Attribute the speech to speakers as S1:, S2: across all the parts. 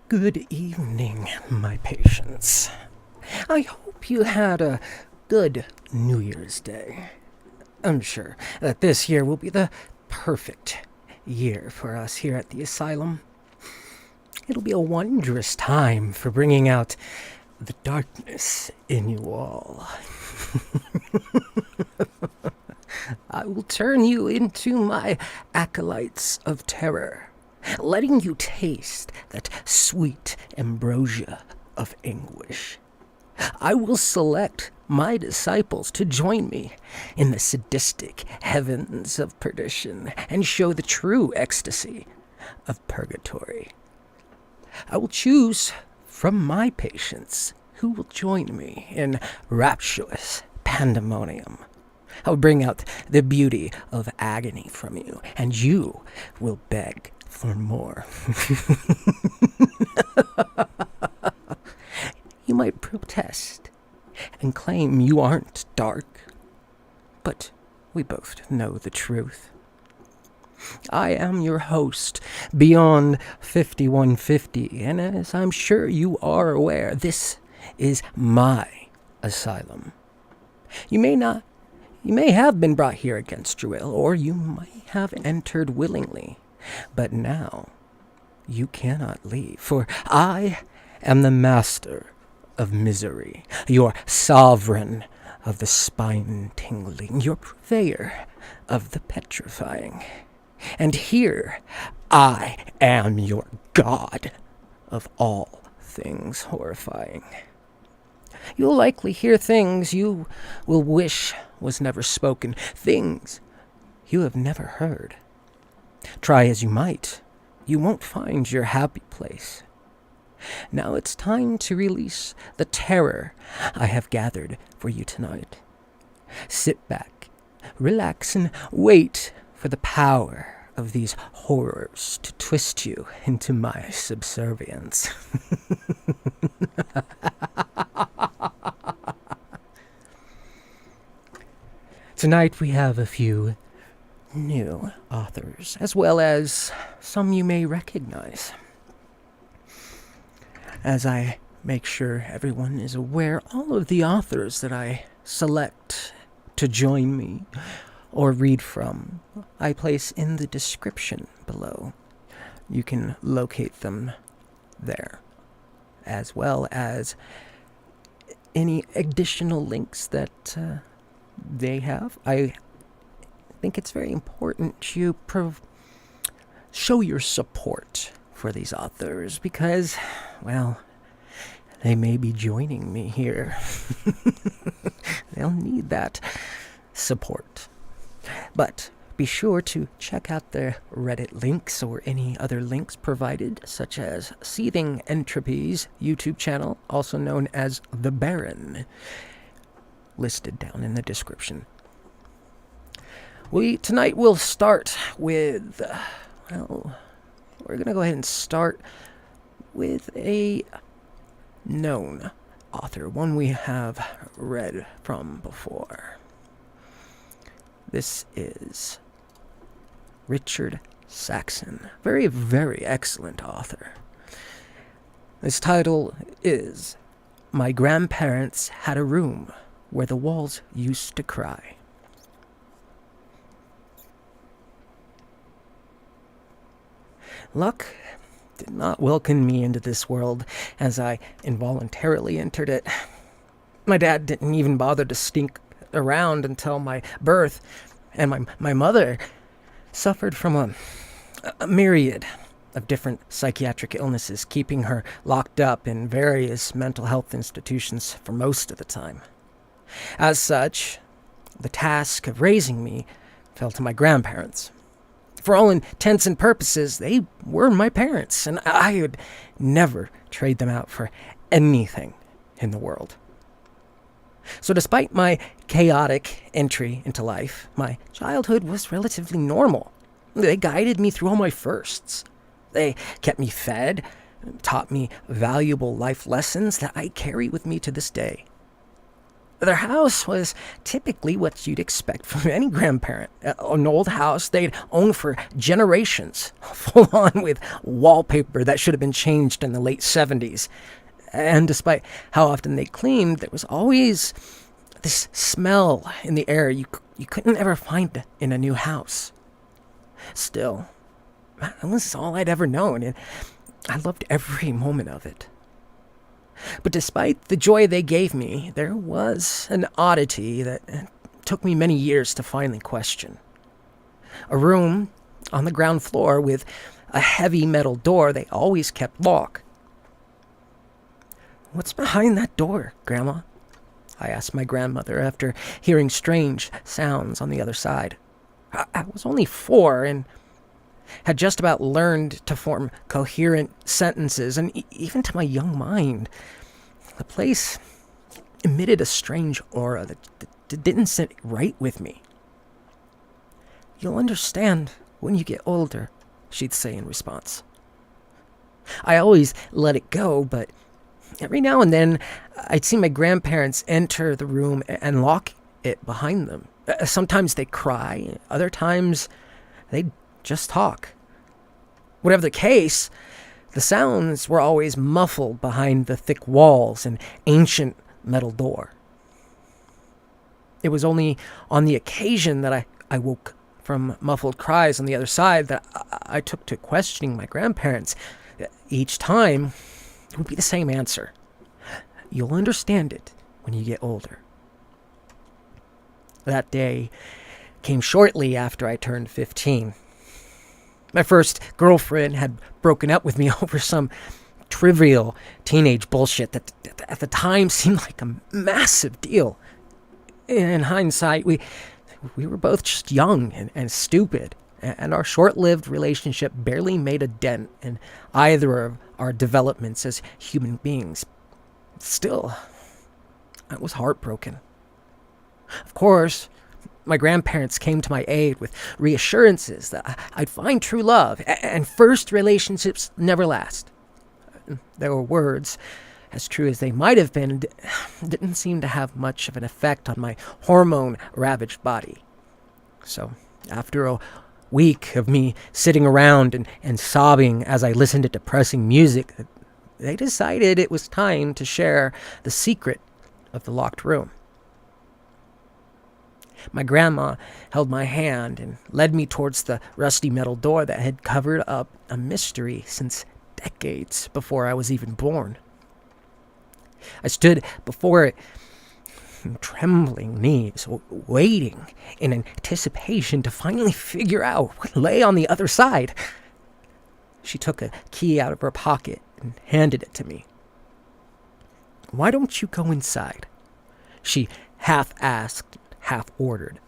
S1: Good evening, my patients. I hope you had a good New Year's Day. I'm sure that this year will be the perfect year for us here at the asylum. It'll be a wondrous time for bringing out the darkness in you all. I will turn you into my acolytes of terror, letting you taste that sweet ambrosia of anguish. I will select my disciples to join me in the sadistic heavens of perdition and show the true ecstasy of purgatory. I will choose from my patients who will join me in rapturous pandemonium. I will bring out the beauty of agony from you, and you will beg for more. You might protest and claim you aren't dark, but we both know the truth. I am your host, Beyond 5150, and as I'm sure you are aware, this is my asylum. You may have been brought here against your will, or you might have entered willingly, but now you cannot leave, for I am the master of misery, your sovereign of the spine-tingling, your purveyor of the petrifying. And here I am your god of all things horrifying. You'll likely hear things you will wish was never spoken, things you have never heard. Try as you might, you won't find your happy place. Now it's time to release the terror I have gathered for you tonight. Sit back, relax, and wait for the power of these horrors to twist you into my subservience. Tonight we have a few new authors, as well as some you may recognize. As I make sure everyone is aware, all of the authors that I select to join me or read from, I place in the description below. You can locate them there, as well as any additional links that they have. I think it's very important to show your support for these authors because, well, they may be joining me here. They'll need that support. But be sure to check out their Reddit links or any other links provided, such as Seething Entropy's YouTube channel, also known as The Baron, listed down in the description. Tonight we'll start with, we're going to go ahead and start with a known author, one we have read from before. This is RichardSaxon. Very, very excellent author. His title is My Grandparents Had a Room Where the Walls Used to Cry. Luck did not welcome me into this world as I involuntarily entered it. My dad didn't even bother to stink around until my birth, and my mother suffered from a myriad of different psychiatric illnesses, keeping her locked up in various mental health institutions for most of the time. As such, the task of raising me fell to my grandparents. For all intents and purposes, they were my parents, and I would never trade them out for anything in the world. So despite my chaotic entry into life, my childhood was relatively normal. They guided me through all my firsts. They kept me fed, taught me valuable life lessons that I carry with me to this day. Their house was typically what you'd expect from any grandparent. An old house they'd owned for generations, full on with wallpaper that should have been changed in the late 70s. And despite how often they cleaned, there was always this smell in the air you couldn't ever find in a new house. Still, that was all I'd ever known, and I loved every moment of it. But despite the joy they gave me, there was an oddity that took me many years to finally question. A room on the ground floor with a heavy metal door they always kept locked. "What's behind that door, Grandma?" I asked my grandmother after hearing strange sounds on the other side. I was only 4 and had just about learned to form coherent sentences, and even to my young mind, the place emitted a strange aura that didn't sit right with me. "You'll understand when you get older," she'd say in response. I always let it go, but every now and then I'd see my grandparents enter the room and lock it behind them. Sometimes they'd cry, other times they'd just talk. Whatever the case, the sounds were always muffled behind the thick walls and ancient metal door. It was only on the occasion that I woke from muffled cries on the other side that I took to questioning my grandparents. Each time, it would be the same answer. "You'll understand it when you get older." That day came shortly after I turned 15. My first girlfriend had broken up with me over some trivial teenage bullshit that at the time seemed like a massive deal. In hindsight, we were both just young and stupid, and our short-lived relationship barely made a dent in either of our developments as human beings. Still, I was heartbroken. Of course, my grandparents came to my aid with reassurances that I'd find true love, and first relationships never last. Their words, as true as they might have been, didn't seem to have much of an effect on my hormone-ravaged body. So, after a week of me sitting around and sobbing as I listened to depressing music, they decided it was time to share the secret of the locked room. My grandma held my hand and led me towards the rusty metal door that had covered up a mystery since decades before I was even born. I stood before it, trembling knees, waiting in anticipation to finally figure out what lay on the other side. She took a key out of her pocket and handed it to me. "Why don't you go inside?" she half asked, half ordered.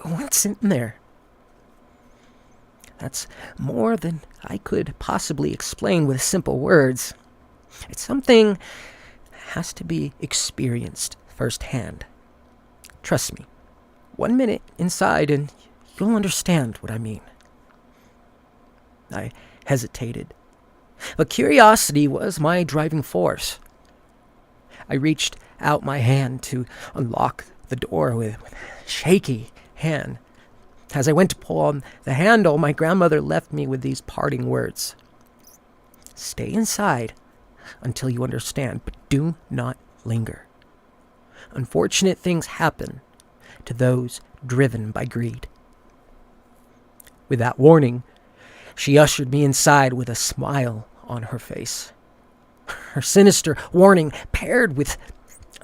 S1: "What's in there?" That's more than I could possibly explain with simple words. It's something that has to be experienced firsthand. Trust me, 1 minute inside and you'll understand what I mean. I hesitated, but curiosity was my driving force. I reached out my hand to unlock the door with shaky hand. As I went to pull on the handle, my grandmother left me with these parting words. "Stay inside until you understand, but do not linger. Unfortunate things happen to those driven by greed." With that warning, she ushered me inside with a smile on her face. Her sinister warning, paired with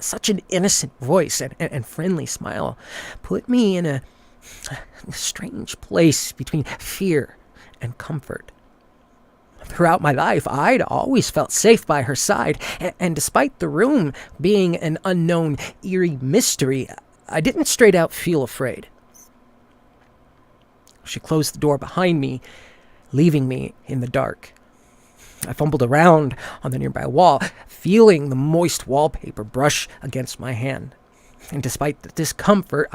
S1: such an innocent voice and friendly smile, put me in a strange place between fear and comfort. Throughout my life, I'd always felt safe by her side, and despite the room being an unknown, eerie mystery, I didn't straight out feel afraid. She closed the door behind me, leaving me in the dark. I fumbled around on the nearby wall, feeling the moist wallpaper brush against my hand. And despite the discomfort,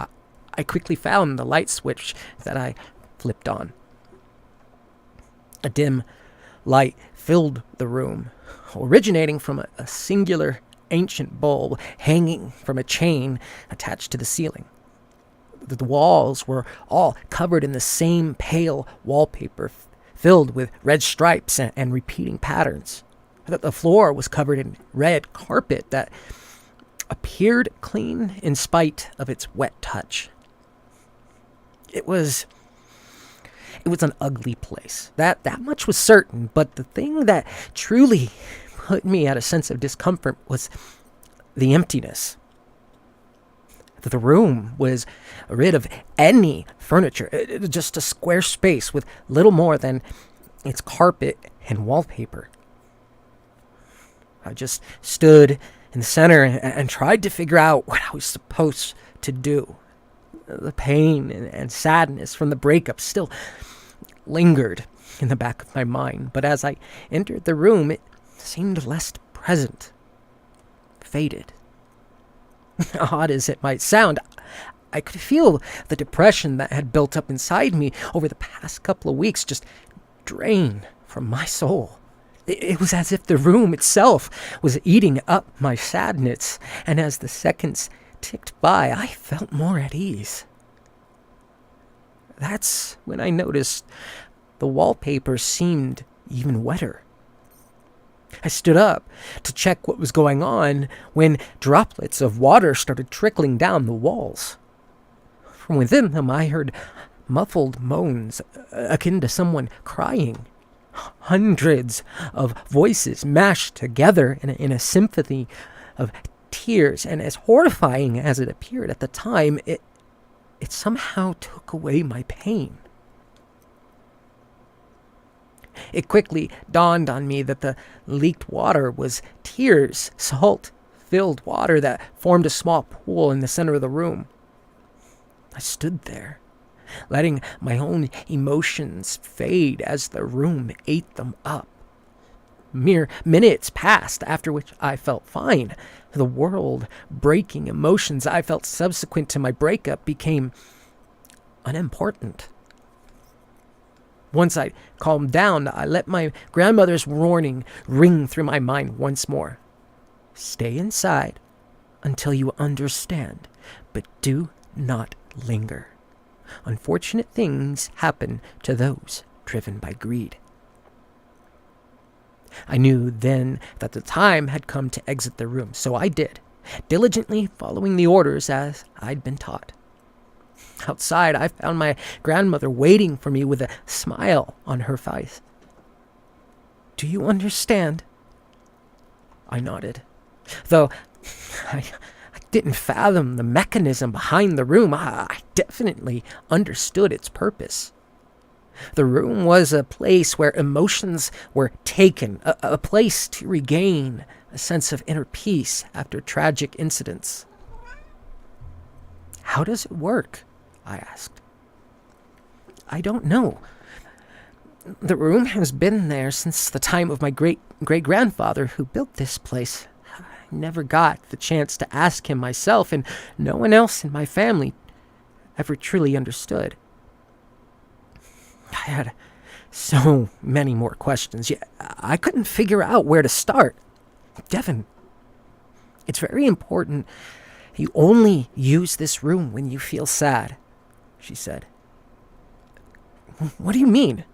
S1: I quickly found the light switch that I flipped on. A dim light filled the room, originating from a singular ancient bulb hanging from a chain attached to the ceiling. The walls were all covered in the same pale wallpaper filled with red stripes and repeating patterns. The floor was covered in red carpet that appeared clean in spite of its wet touch. It was an ugly place. That much was certain, but the thing that truly put me at a sense of discomfort was the emptiness. The room was rid of any furniture, just a square space with little more than its carpet and wallpaper. I just stood in the center and tried to figure out what I was supposed to do. The pain and sadness from the breakup still lingered in the back of my mind, but as I entered the room, it seemed less present, faded. Odd as it might sound, I could feel the depression that had built up inside me over the past couple of weeks just drain from my soul. It was as if the room itself was eating up my sadness, and as the seconds ticked by, I felt more at ease. That's when I noticed the wallpaper seemed even wetter. I stood up to check what was going on when droplets of water started trickling down the walls. From within them, I heard muffled moans akin to someone crying. Hundreds of voices mashed together in a symphony of tears, and as horrifying as it appeared at the time, it somehow took away my pain. It quickly dawned on me that the leaked water was tears, salt-filled water that formed a small pool in the center of the room. I stood there, letting my own emotions fade as the room ate them up. Mere minutes passed, after which I felt fine. The world-breaking emotions I felt subsequent to my breakup became unimportant. Once I calmed down, I let my grandmother's warning ring through my mind once more. Stay inside until you understand, but do not linger. Unfortunate things happen to those driven by greed. I knew then that the time had come to exit the room, so I did, diligently following the orders as I'd been taught. Outside, I found my grandmother waiting for me with a smile on her face. Do you understand? I nodded. Though I didn't fathom the mechanism behind the room, I definitely understood its purpose. The room was a place where emotions were taken, a place to regain a sense of inner peace after tragic incidents. How does it work? I asked. I don't know. The room has been there since the time of my great-grandfather who built this place. I never got the chance to ask him myself, and no one else in my family ever truly understood. I had so many more questions, yet I couldn't figure out where to start. Devin, it's very important you only use this room when you feel sad, she said. What do you mean?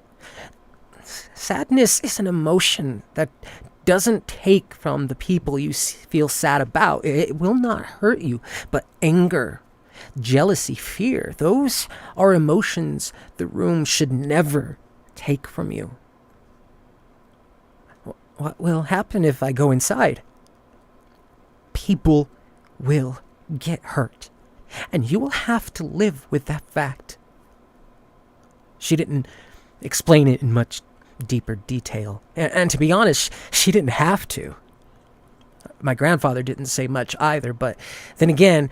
S1: Sadness is an emotion that doesn't take from the people you feel sad about. It will not hurt you, but anger, jealousy, fear, those are emotions the room should never take from you. What will happen if I go inside? People will get hurt, and you will have to live with that fact. She didn't explain it in much deeper detail, and to be honest, she didn't have to. My grandfather didn't say much either, but then again,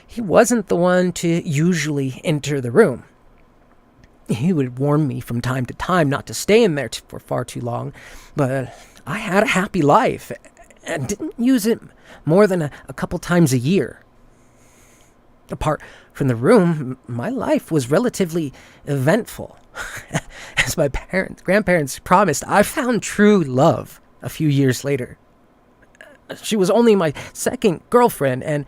S1: he wasn't the one to usually enter the room. He would warn me from time to time not to stay in there for far too long, but I had a happy life and didn't use it more than a couple times a year. Apart from the room, my life was relatively eventful. As my grandparents promised, I found true love a few years later. She was only my second girlfriend, and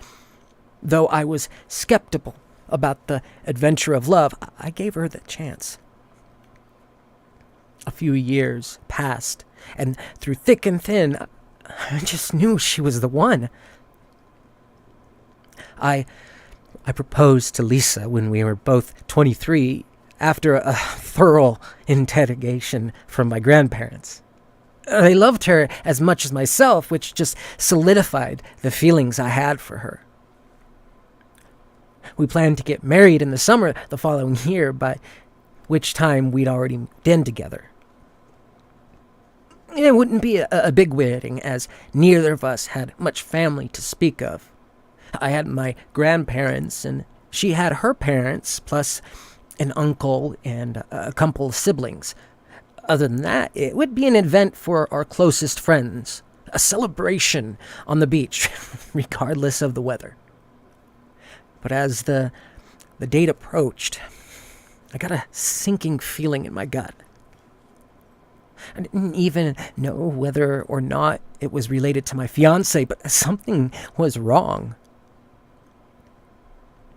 S1: though I was skeptical about the adventure of love, I gave her the chance. A few years passed, and through thick and thin, I just knew she was the one. I proposed to Lisa when we were both 23 after a thorough interrogation from my grandparents. They loved her as much as myself, which just solidified the feelings I had for her. We planned to get married in the summer the following year, by which time we'd already been together. It wouldn't be a big wedding, as neither of us had much family to speak of. I had my grandparents, and she had her parents, plus an uncle and a couple of siblings. Other than that, it would be an event for our closest friends, a celebration on the beach, regardless of the weather. But as the date approached, I got a sinking feeling in my gut. I didn't even know whether or not it was related to my fiancé, but something was wrong.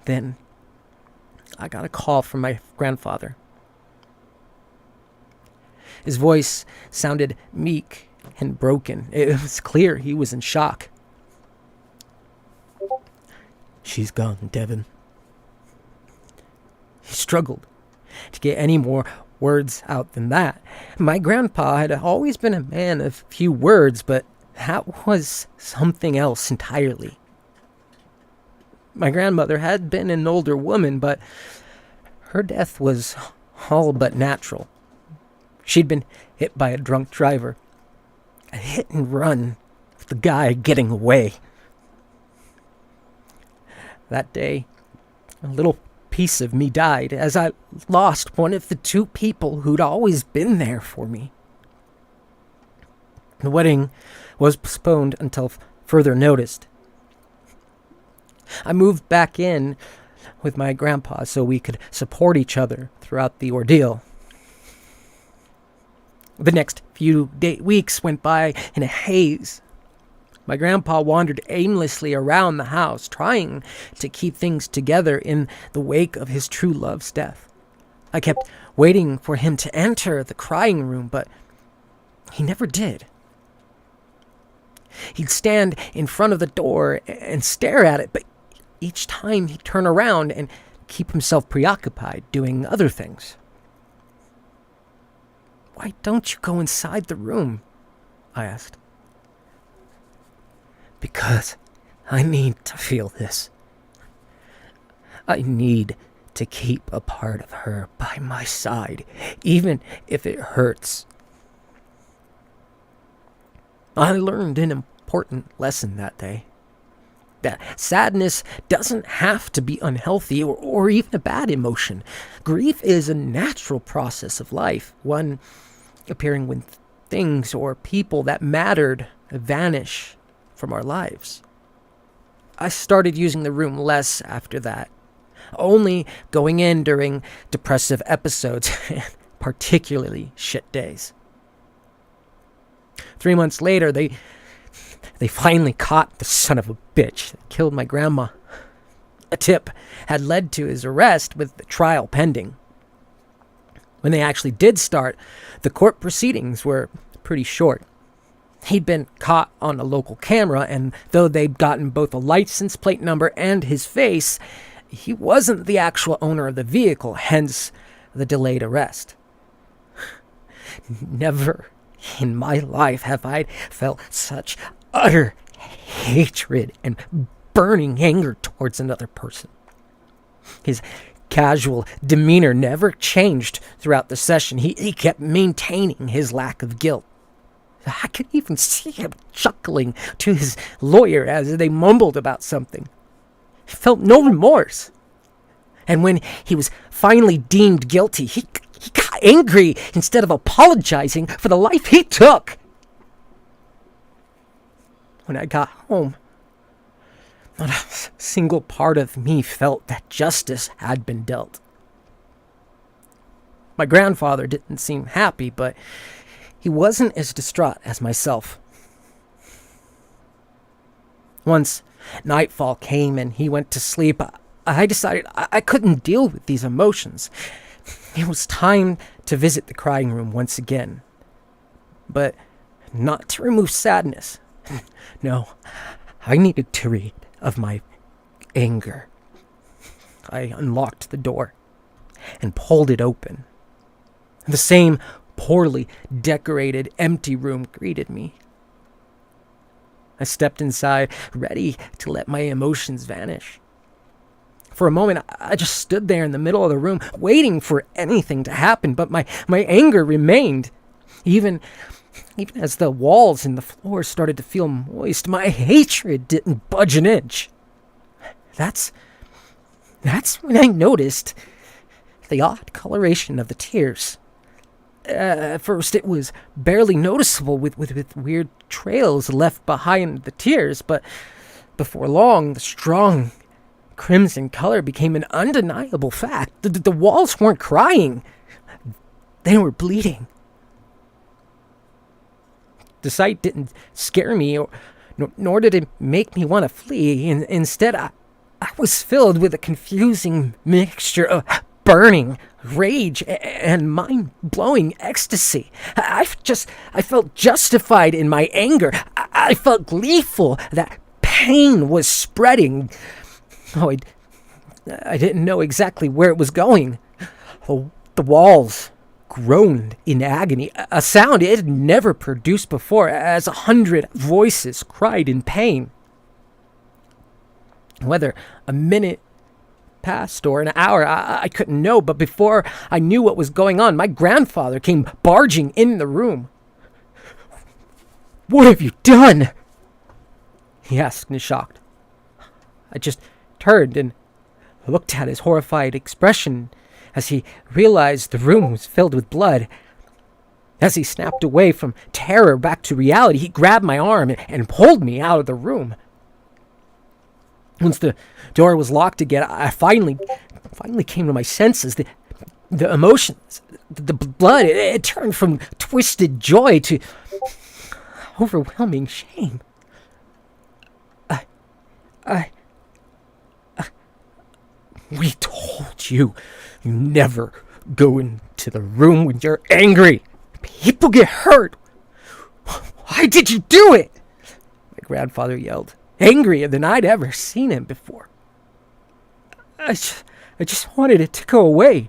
S1: Then I got a call from my grandfather. His voice sounded meek and broken. It was clear he was in shock. "She's gone, Devin." He struggled to get any more words out than that. My grandpa had always been a man of few words, but that was something else entirely. My grandmother had been an older woman, but her death was all but natural. She'd been hit by a drunk driver. A hit and run with the guy getting away. That day, a little piece of me died as I lost one of the two people who'd always been there for me. The wedding was postponed until further notice. I moved back in with my grandpa so we could support each other throughout the ordeal. The next few weeks went by in a haze. My grandpa wandered aimlessly around the house, trying to keep things together in the wake of his true love's death. I kept waiting for him to enter the crying room, but he never did. He'd stand in front of the door and stare at it, but each time he'd turn around and keep himself preoccupied doing other things. "Why don't you go inside the room?" I asked. "Because I need to feel this. I need to keep a part of her by my side, even if it hurts." I learned an important lesson that day. That sadness doesn't have to be unhealthy or even a bad emotion. Grief is a natural process of life, one appearing when things or people that mattered vanish from our lives. I started using the room less after that, only going in during depressive episodes, particularly shit days. 3 months later, they finally caught the son of a bitch that killed my grandma. A tip had led to his arrest with the trial pending. When they actually did start, the court proceedings were pretty short. He'd been caught on a local camera, and though they'd gotten both a license plate number and his face, he wasn't the actual owner of the vehicle, hence the delayed arrest. Never in my life have I felt such utter hatred and burning anger towards another person. His casual demeanor never changed throughout the session. He kept maintaining his lack of guilt. I could even see him chuckling to his lawyer as they mumbled about something. He felt no remorse. And when he was finally deemed guilty, he got angry instead of apologizing for the life he took. When I got home, not a single part of me felt that justice had been dealt. My grandfather didn't seem happy, but he wasn't as distraught as myself. Once nightfall came and he went to sleep, I decided I couldn't deal with these emotions. It was time to visit the crying room once again. But not to remove sadness. No, I needed to rid of my anger. I unlocked the door and pulled it open. The same poorly decorated, empty room greeted me. I stepped inside, ready to let my emotions vanish. For a moment, I just stood there in the middle of the room, waiting for anything to happen, but my anger remained. Even as the walls and the floor started to feel moist, my hatred didn't budge an inch. That's when I noticed the odd coloration of the tears. At first, it was barely noticeable with weird trails left behind the tears, but before long, the strong crimson color became an undeniable fact. The walls weren't crying. They were bleeding. The sight didn't scare me, nor did it make me want to flee. Instead, I was filled with a confusing mixture of burning rage and mind-blowing ecstasy. I felt justified in my anger. I felt gleeful that pain was spreading. Oh, I didn't know exactly where it was going. Oh, the walls groaned in agony, a sound it had never produced before, as 100 voices cried in pain. Whether a minute passed or an hour, I couldn't know, but before I knew what was going on, my grandfather came barging in the room. "What have you done?" he asked in shock. I just turned and looked at his horrified expression as he realized the room was filled with blood. As he snapped away from terror back to reality, he grabbed my arm and pulled me out of the room. Once the door was locked again, I finally came to my senses. The emotions, the blood, it turned from twisted joy to overwhelming shame. We told you never go into the room when you're angry. People get hurt. Why did you do it? My grandfather yelled, angrier than I'd ever seen him before. I just wanted it to go away.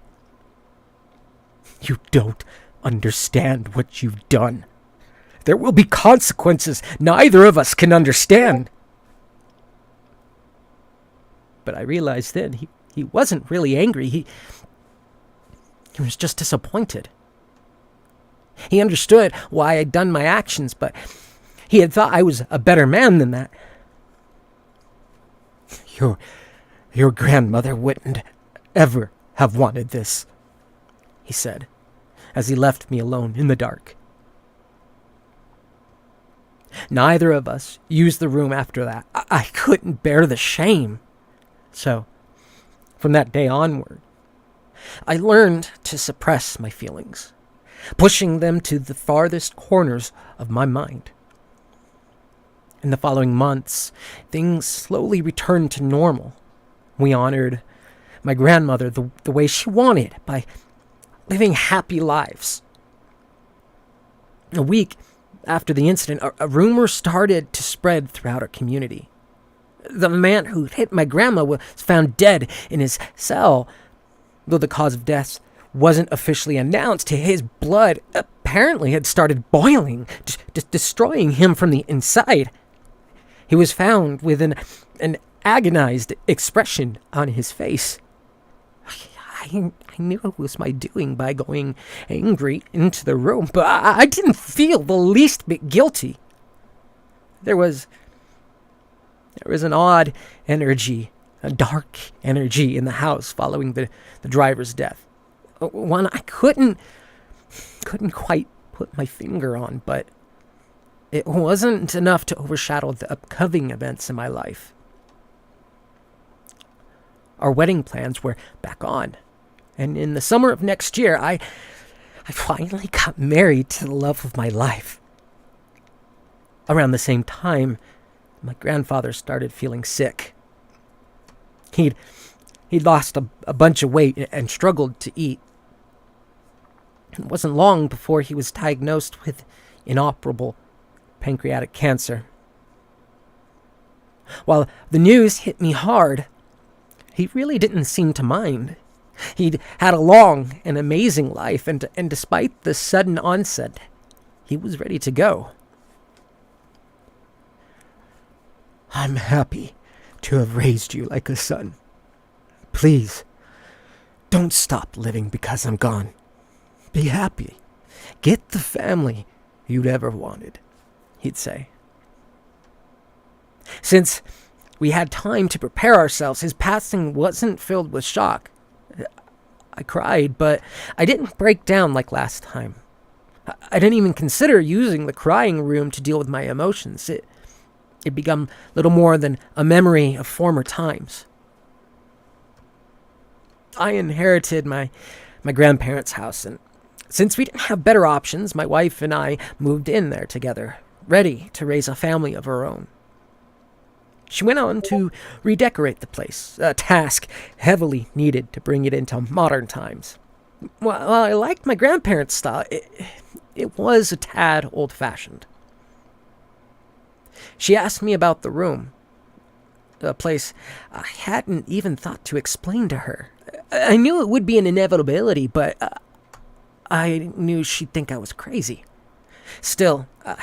S1: You don't understand what you've done. There will be consequences neither of us can understand. But I realized then he wasn't really angry. He was just disappointed. He understood why I'd done my actions, but he had thought I was a better man than that. Your grandmother wouldn't ever have wanted this, he said, as he left me alone in the dark. Neither of us used the room after that. I couldn't bear the shame. So, from that day onward, I learned to suppress my feelings, pushing them to the farthest corners of my mind. In the following months, things slowly returned to normal. We honored my grandmother the way she wanted, by living happy lives. A week after the incident, a rumor started to spread throughout our community. The man who hit my grandma was found dead in his cell. Though the cause of death wasn't officially announced, his blood apparently had started boiling, destroying him from the inside. He was found with an agonized expression on his face. I knew it was my doing by going angry into the room, but I didn't feel the least bit guilty. There was an odd energy, a dark energy in the house following the driver's death. One I couldn't quite put my finger on, but it wasn't enough to overshadow the upcoming events in my life. Our wedding plans were back on, and in the summer of next year, I finally got married to the love of my life. Around the same time, my grandfather started feeling sick. He'd lost a bunch of weight and struggled to eat. It wasn't long before he was diagnosed with inoperable pancreatic cancer. While the news hit me hard, he really didn't seem to mind. He'd had a long and amazing life, and despite the sudden onset, he was ready to go. I'm happy to have raised you like a son. Please, don't stop living because I'm gone. Be happy. Get the family you'd ever wanted, he'd say. Since we had time to prepare ourselves, his passing wasn't filled with shock. I cried, but I didn't break down like last time. I didn't even consider using the crying room to deal with my emotions. It became little more than a memory of former times. I inherited my grandparents' house, and since we didn't have better options, my wife and I moved in there together, ready to raise a family of our own. She went on to redecorate the place, a task heavily needed to bring it into modern times. While I liked my grandparents' style, it was a tad old-fashioned. She asked me about the room, a place I hadn't even thought to explain to her. I knew it would be an inevitability, but I knew she'd think I was crazy. Still, I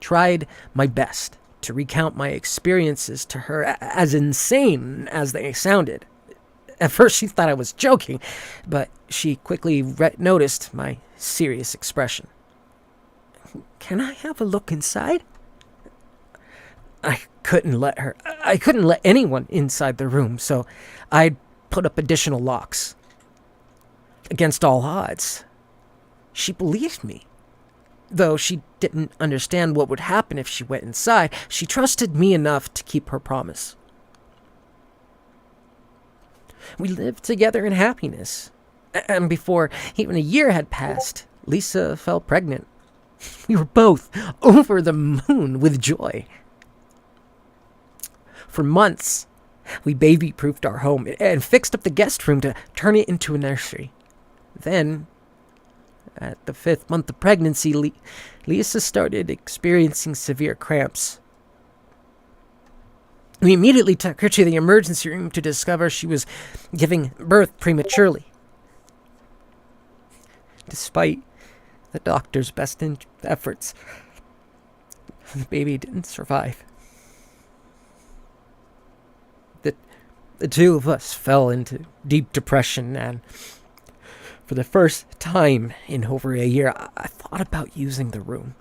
S1: tried my best to recount my experiences to her, as insane as they sounded. At first she thought I was joking, but she quickly noticed my serious expression. Can I have a look inside? I couldn't let anyone inside the room, so I'd put up additional locks. Against all odds, she believed me. Though she didn't understand what would happen if she went inside, she trusted me enough to keep her promise. We lived together in happiness, and before even a year had passed, Lisa fell pregnant. We were both over the moon with joy. For months, we baby-proofed our home and fixed up the guest room to turn it into a nursery. Then, at the 5th month of pregnancy, Lisa started experiencing severe cramps. We immediately took her to the emergency room to discover she was giving birth prematurely. Despite the doctor's best efforts, the baby didn't survive. The two of us fell into deep depression, and for the first time in over a year, I thought about using the room.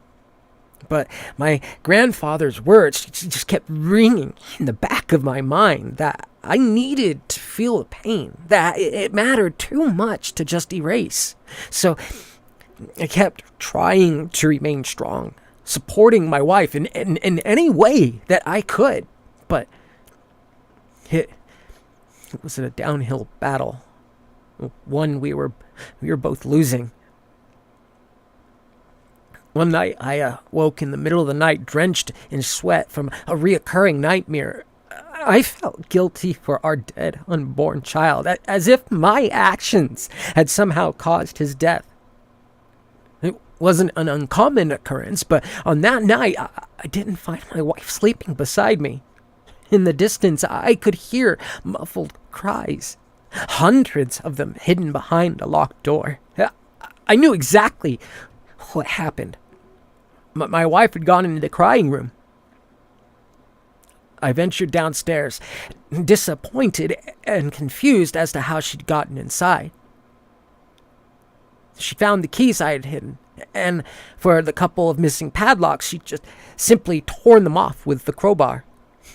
S1: But my grandfather's words just kept ringing in the back of my mind that I needed to feel the pain, that it mattered too much to just erase. So I kept trying to remain strong, supporting my wife in any way that I could. But it was a downhill battle, one we were both losing. One night, I woke in the middle of the night, drenched in sweat from a reoccurring nightmare. I felt guilty for our dead unborn child, as if my actions had somehow caused his death. It wasn't an uncommon occurrence, but on that night, I didn't find my wife sleeping beside me. In the distance, I could hear muffled cries, hundreds of them hidden behind a locked door. I knew exactly what happened. My wife had gone into the crying room. I ventured downstairs, disappointed and confused as to how she'd gotten inside. She found the keys I had hidden, and for the couple of missing padlocks, she'd just simply torn them off with the crowbar.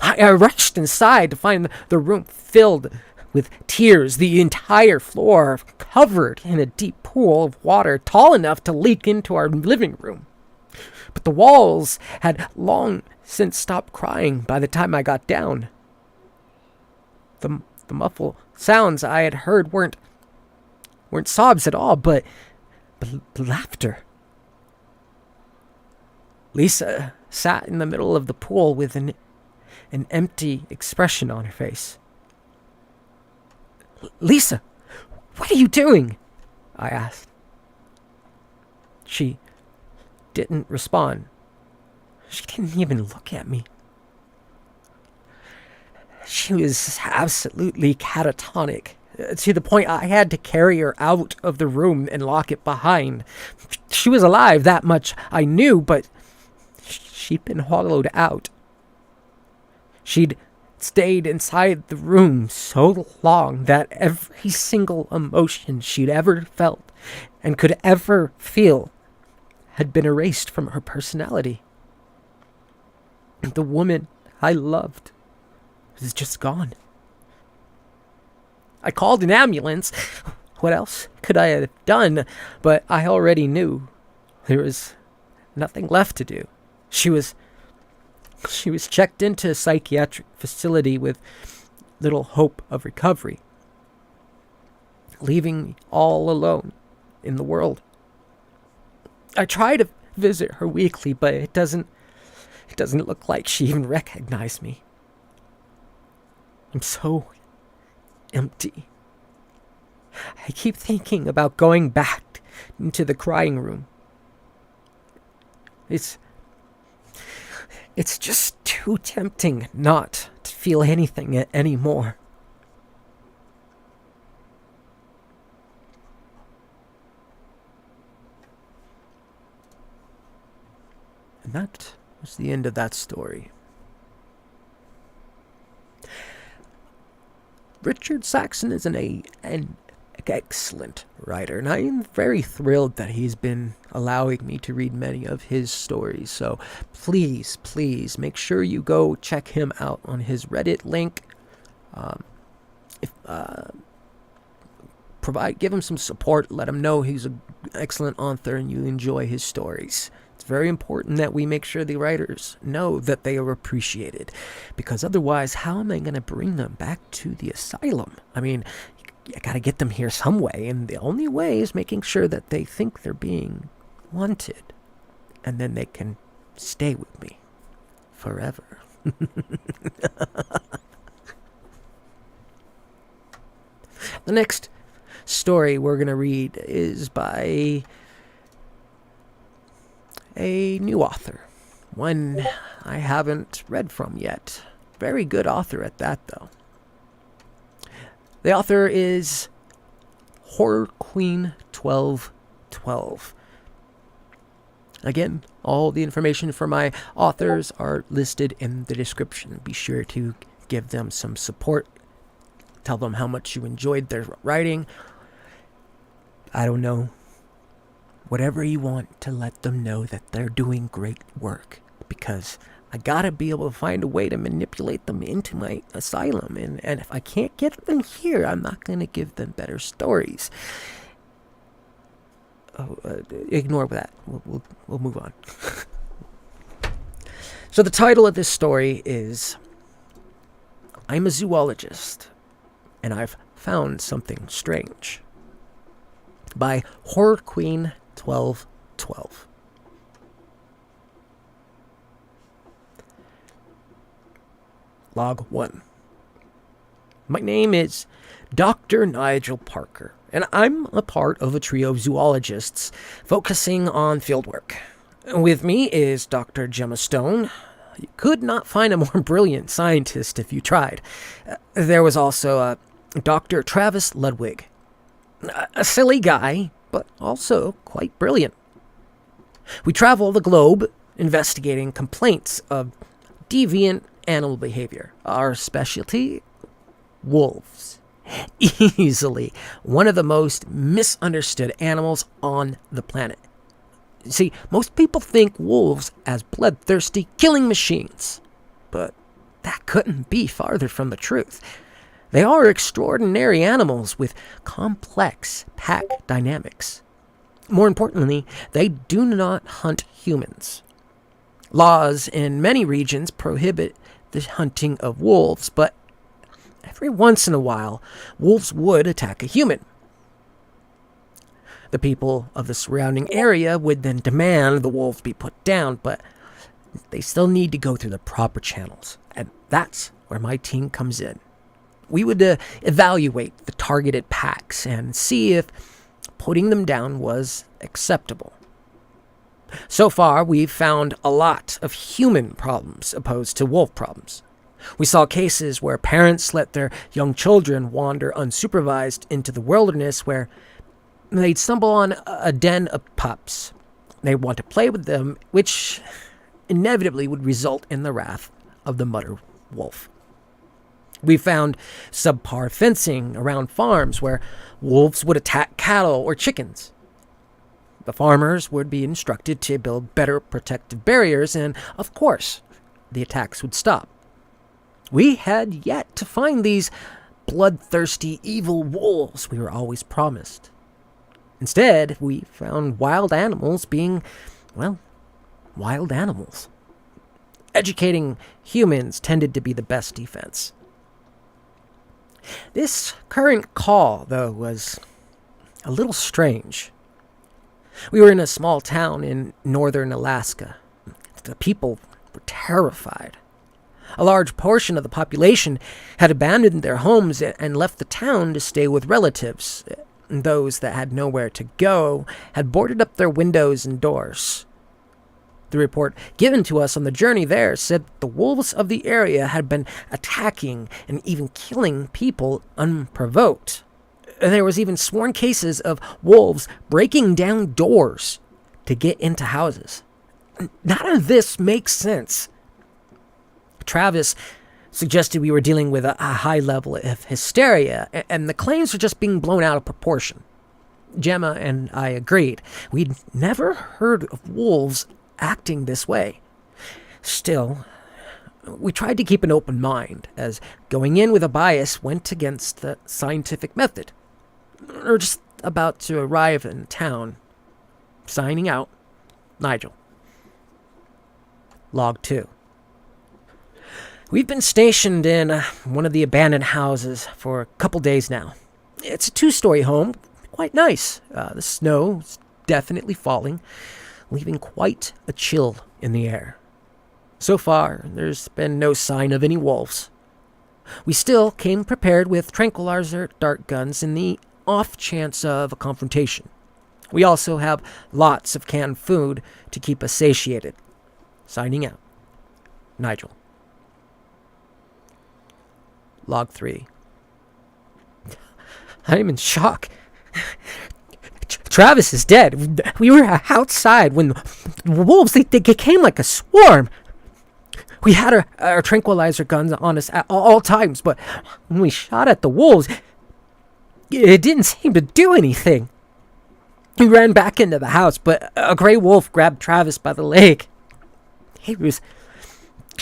S1: I rushed inside to find the room filled with tears, the entire floor covered in a deep pool of water tall enough to leak into our living room. But the walls had long since stopped crying by the time I got down. The muffled sounds I had heard weren't sobs at all, but laughter. Lisa sat in the middle of the pool with an an empty expression on her face. "Lisa, what are you doing?" I asked. She didn't respond. She didn't even look at me. She was absolutely catatonic, to the point I had to carry her out of the room and lock it behind. She was alive, that much I knew, but she'd been hollowed out. She'd stayed inside the room so long that every single emotion she'd ever felt and could ever feel had been erased from her personality. The woman I loved was just gone. I called an ambulance. What else could I have done? But I already knew there was nothing left to do. She was checked into a psychiatric facility with little hope of recovery, leaving me all alone in the world. I try to visit her weekly, but it doesn't look like she even recognized me. I'm so empty. I keep thinking about going back into the crying room. It's just too tempting not to feel anything anymore. And that was the end of that story. RichardSaxon is an excellent writer, and I'm very thrilled that he's been allowing me to read many of his stories. So please make sure you go check him out on his Reddit link. Give him some support. Let him know he's an excellent author and you enjoy his stories. It's very important that we make sure the writers know that they are appreciated, because otherwise, how am I going to bring them back to the asylum? I mean, you got to get them here some way, and the only way is making sure that they think they're being wanted, and then they can stay with me forever. The next story we're going to read is by a new author, one I haven't read from yet. Very good author at that, though. The author is Horror Queen 1212. Again, all the information for my authors are listed in the description. Be sure to give them some support. Tell them how much you enjoyed their writing. I don't know. Whatever you want to let them know that they're doing great work, because I gotta be able to find a way to manipulate them into my asylum, and if I can't get them here, I'm not gonna give them better stories. Ignore that. We'll move on. So the title of this story is "I'm a Zoologist, and I've Found Something Strange," by Horror Queen 1212. Log 1. My name is Dr. Nigel Parker, and I'm a part of a trio of zoologists focusing on fieldwork. With me is Dr. Gemma Stone. You could not find a more brilliant scientist if you tried. There was also Dr. Travis Ludwig, a silly guy, but also quite brilliant. We travel the globe investigating complaints of deviant animal behavior. Our specialty? Wolves. Easily one of the most misunderstood animals on the planet. See, most people think wolves as bloodthirsty killing machines, but that couldn't be farther from the truth. They are extraordinary animals with complex pack dynamics. More importantly, they do not hunt humans. Laws in many regions prohibit the hunting of wolves, but every once in a while, wolves would attack a human. The people of the surrounding area would then demand the wolves be put down, but they still need to go through the proper channels, and that's where my team comes in. We would evaluate the targeted packs and see if putting them down was acceptable. So far, we've found a lot of human problems opposed to wolf problems. We saw cases where parents let their young children wander unsupervised into the wilderness where they'd stumble on a den of pups. They'd want to play with them, which inevitably would result in the wrath of the mother wolf. We found subpar fencing around farms where wolves would attack cattle or chickens. The farmers would be instructed to build better protective barriers, and, of course, the attacks would stop. We had yet to find these bloodthirsty, evil wolves we were always promised. Instead, we found wild animals being, well, wild animals. Educating humans tended to be the best defense. This current call, though, was a little strange. We were in a small town in northern Alaska. The people were terrified. A large portion of the population had abandoned their homes and left the town to stay with relatives. Those that had nowhere to go had boarded up their windows and doors. The report given to us on the journey there said the wolves of the area had been attacking and even killing people unprovoked. There was even sworn cases of wolves breaking down doors to get into houses. None of this makes sense. Travis suggested we were dealing with a high level of hysteria, and the claims were just being blown out of proportion. Gemma and I agreed. We'd never heard of wolves acting this way. Still, we tried to keep an open mind, as going in with a bias went against the scientific method. We're just about to arrive in town. Signing out, Nigel. Log 2. We've been stationed in one of the abandoned houses for a couple days now. It's a 2-story home, quite nice. The snow is definitely falling, leaving quite a chill in the air. So far, there's been no sign of any wolves. We still came prepared with tranquilizer dart guns in the off chance of a confrontation. We also have lots of canned food to keep us satiated. Signing out. Nigel. Log 3. I'm in shock. Travis is dead. We were outside when the wolves, they came like a swarm. We had our tranquilizer guns on us at all times, but when we shot at the wolves, it didn't seem to do anything. We ran back into the house, but a gray wolf grabbed Travis by the leg. He was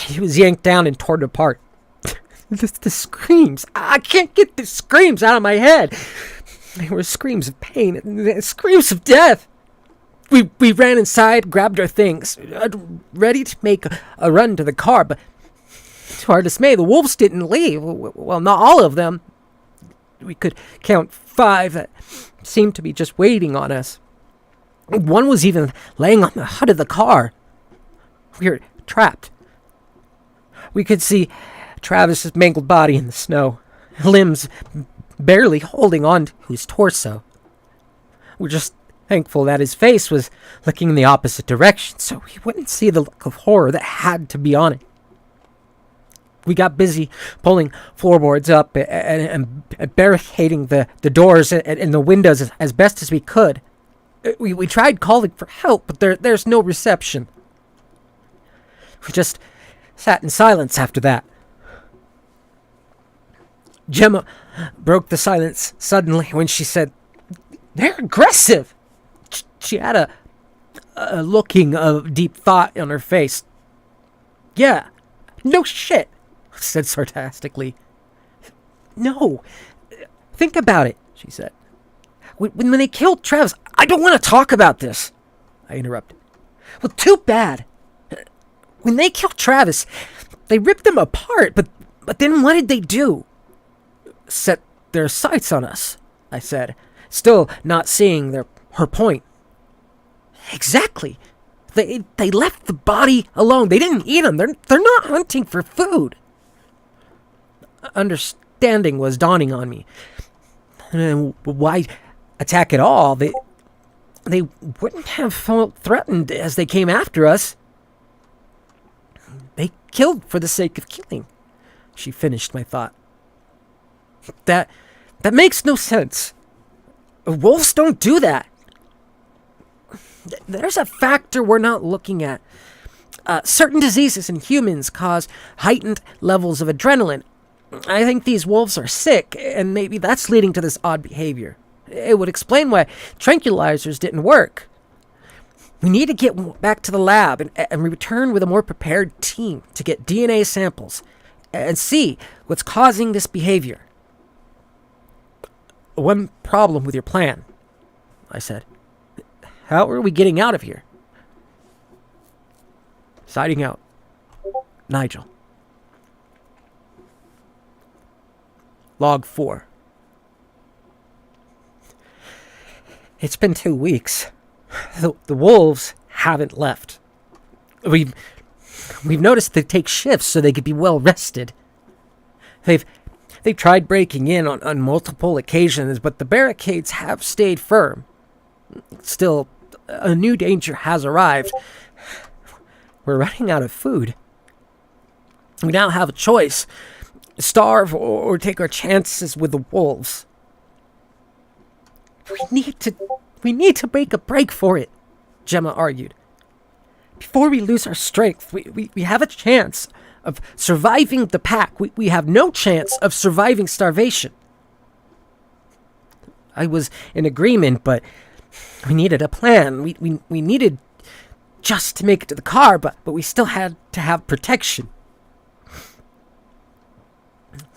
S1: yanked down and torn apart. The screams. I can't get the screams out of my head. They were screams of pain and screams of death. We ran inside, grabbed our things, ready to make a run to the car, but to our dismay, the wolves didn't leave. Well, not all of them. We could count 5 that seemed to be just waiting on us. One was even laying on the hood of the car. We were trapped. We could see Travis's mangled body in the snow, limbs barely holding on to his torso. We're just thankful that his face was looking in the opposite direction, so we wouldn't see the look of horror that had to be on it. We got busy pulling floorboards up and barricading the doors and the windows as best as we could. We tried calling for help, but there's no reception. We just sat in silence after that. Gemma broke the silence suddenly when she said, "They're aggressive." She had a looking of deep thought on her face. "Yeah, no shit," I said sarcastically. "No, think about it," she said. When they killed Travis, I don't want to talk about this," I interrupted. "Well, too bad. When they killed Travis, they ripped him apart, but then what did they do?" "Set their sights on us," I said, still not seeing her point. "Exactly. They left the body alone. They didn't eat him. They're not hunting for food. Understanding was dawning on me. And why attack at all? They wouldn't have felt threatened as they came after us. They killed for the sake of killing. She finished my thought. That makes no sense. Wolves don't do that. There's a factor we're not looking at. Certain diseases in humans cause heightened levels of adrenaline. I think these wolves are sick, and maybe that's leading to this odd behavior. It would explain why tranquilizers didn't work. We need to get back to the lab and return with a more prepared team to get DNA samples and see what's causing this behavior. One problem with your plan, I said. How are we getting out of here? Siding out. Nigel. Log 4. It's been 2 weeks. The wolves haven't left. We've noticed they take shifts so they could be well rested. They've tried breaking in on multiple occasions, but the barricades have stayed firm. Still, a new danger has arrived. We're running out of food. We now have a choice. Starve or take our chances with the wolves. We need to make a break for it, Gemma argued. Before we lose our strength, we have a chance of surviving the pack. We have no chance of surviving starvation. I was in agreement, but we needed a plan. We needed just to make it to the car, but we still had to have protection.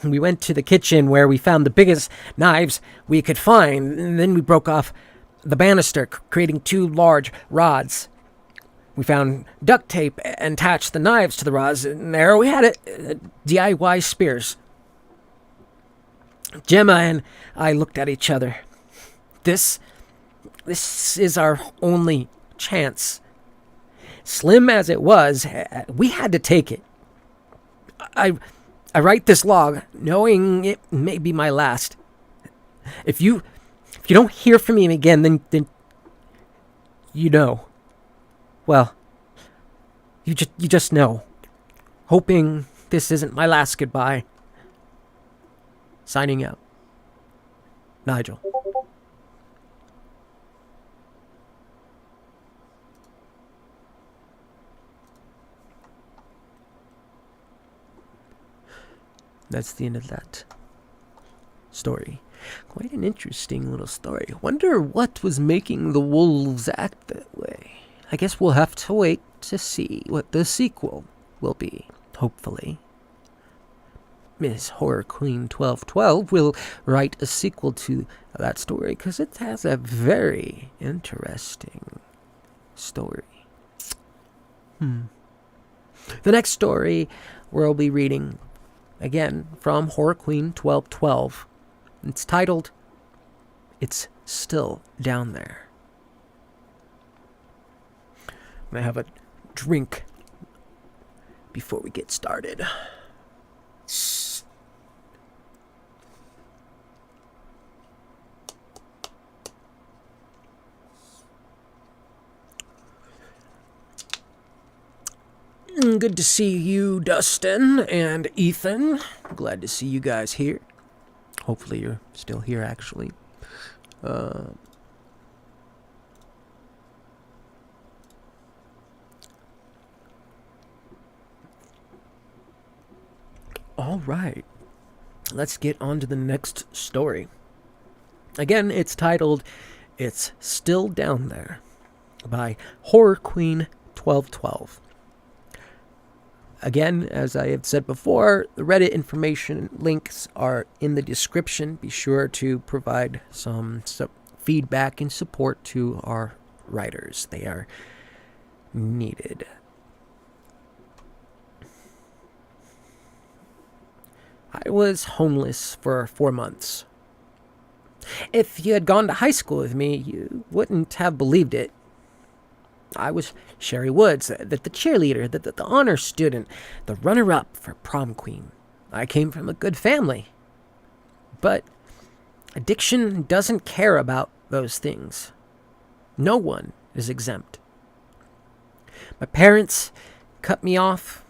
S1: We went to the kitchen where we found the biggest knives we could find, and then we broke off the banister, creating 2 large rods. We found duct tape and attached the knives to the rods, and there we had it, DIY spears. Gemma and I looked at each other. This is our only chance. Slim as it was, we had to take it. I write this log knowing it may be my last. If you don't hear from me again, then you know. Well, you just know. Hoping this isn't my last goodbye. Signing out. Nigel. That's the end of that story. Quite an interesting little story. Wonder what was making the wolves act that way. I guess we'll have to wait to see what the sequel will be, hopefully. Miss Horror Queen 1212 will write a sequel to that story because it has a very interesting story. The next story we'll be reading, again, from Horror Queen 1212. It's titled, It's Still Down There. I'm going to have a drink before we get started. Good to see you, Dustin and Ethan. Glad to see you guys here. Hopefully you're still here, actually. All right. Let's get on to the next story. Again, it's titled, It's Still Down There, by Horror Queen 1212. Again, as I have said before, the Reddit information links are in the description. Be sure to provide some feedback and support to our writers. They are needed. I was homeless for 4 months. If you had gone to high school with me, you wouldn't have believed it. I was Sherry Woods, the cheerleader, the honor student, the runner-up for prom queen. I came from a good family. But addiction doesn't care about those things. No one is exempt. My parents cut me off,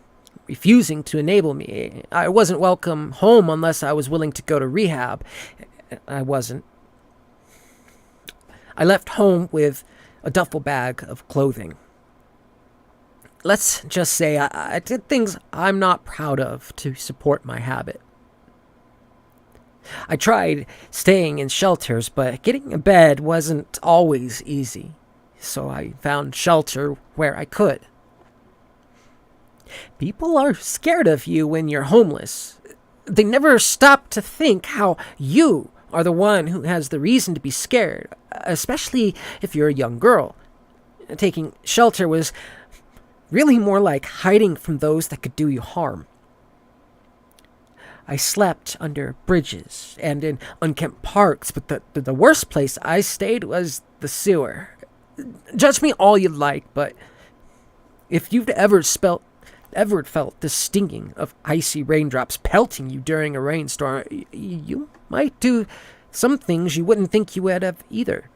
S1: refusing to enable me. I wasn't welcome home unless I was willing to go to rehab. I wasn't. I left home with a duffel bag of clothing. Let's just say I did things I'm not proud of to support my habit. I tried staying in shelters, but getting a bed wasn't always easy, so I found shelter where I could. People are scared of you when you're homeless. They never stop to think how you are the one who has the reason to be scared, especially if you're a young girl. Taking shelter was really more like hiding from those that could do you harm. I slept under bridges and in unkempt parks, but the worst place I stayed was the sewer. Judge me all you like, but if you've ever felt the stinging of icy raindrops pelting you during a rainstorm, you might do some things you wouldn't think you would have either.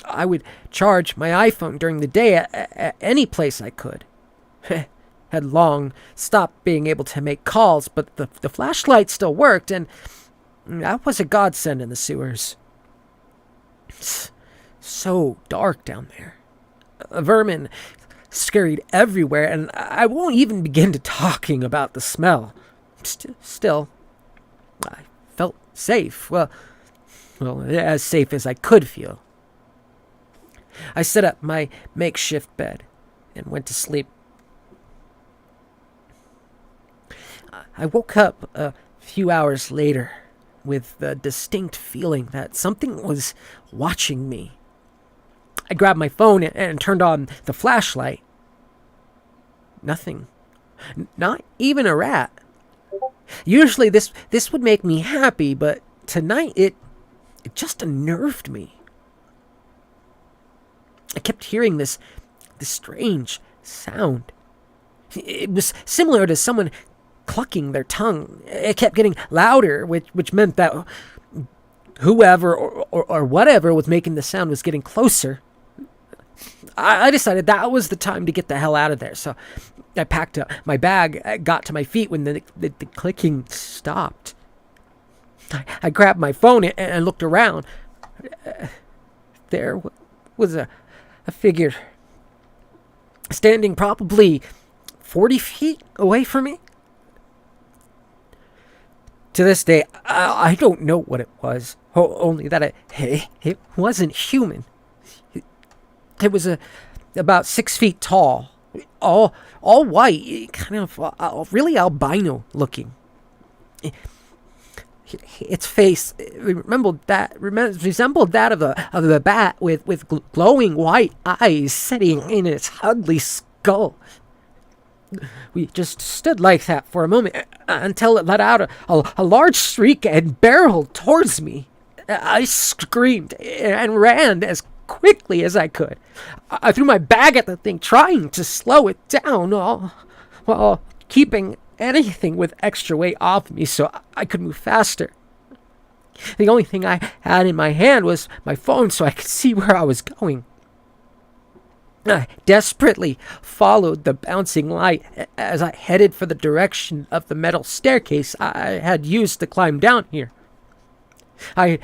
S1: I would charge my iPhone during the day at any place I could. Had long stopped being able to make calls, but the flashlight still worked, and that was a godsend in the sewers. It's so dark down there. Vermin scurried everywhere, and I won't even begin to talking about the smell. Still, I felt safe. Well, as safe as I could feel. I set up my makeshift bed and went to sleep. I woke up a few hours later with the distinct feeling that something was watching me. I grabbed my phone and turned on the flashlight. Nothing. Not even a rat. Usually this would make me happy, but tonight it just unnerved me. I kept hearing this strange sound. It was similar to someone clucking their tongue. It kept getting louder, which meant that whoever or whatever was making the sound was getting closer. I decided that was the time to get the hell out of there, so I packed up my bag, got to my feet when the clicking stopped. I grabbed my phone and looked around. There was a figure standing probably 40 feet away from me. To this day, I don't know what it was, only that it wasn't human. It was about 6 feet tall, all white, kind of really albino looking. Its face resembled that of the bat with glowing white eyes sitting in its ugly skull. We just stood like that for a moment until it let out a large shriek and barreled towards me. I screamed and ran as quickly as I could. I threw my bag at the thing, trying to slow it down while keeping anything with extra weight off me so I could move faster. The only thing I had in my hand was my phone so I could see where I was going. I desperately followed the bouncing light as I headed for the direction of the metal staircase I had used to climb down here. I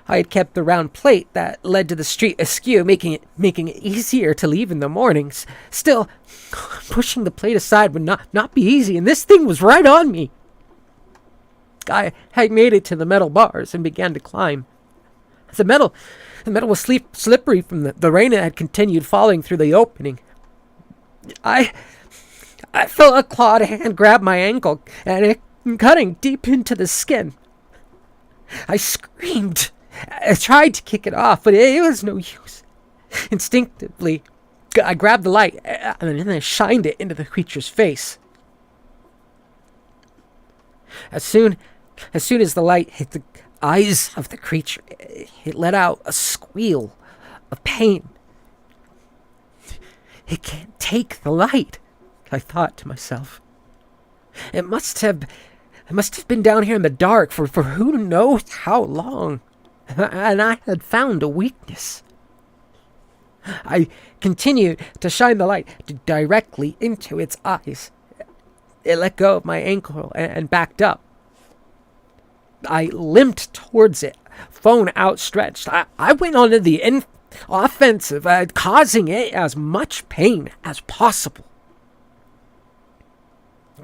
S1: had kept the round plate that led to the street askew, making it easier to leave in the mornings. Still, pushing the plate aside would not be easy, and this thing was right on me. I made it to the metal bars and began to climb. The metal was slippery from the rain that had continued falling through the opening. I felt a clawed hand grab my ankle, and it cutting deep into the skin. I screamed. I tried to kick it off, but it was no use. Instinctively, I grabbed the light and then I shined it into the creature's face. As soon as the light hit the eyes of the creature, it let out a squeal of pain. It can't take the light, I thought to myself. It must have been down here in the dark for who knows how long. And I had found a weakness. I continued to shine the light directly into its eyes. It let go of my ankle and backed up. I limped towards it, phone outstretched. I went on to the offensive, causing it as much pain as possible.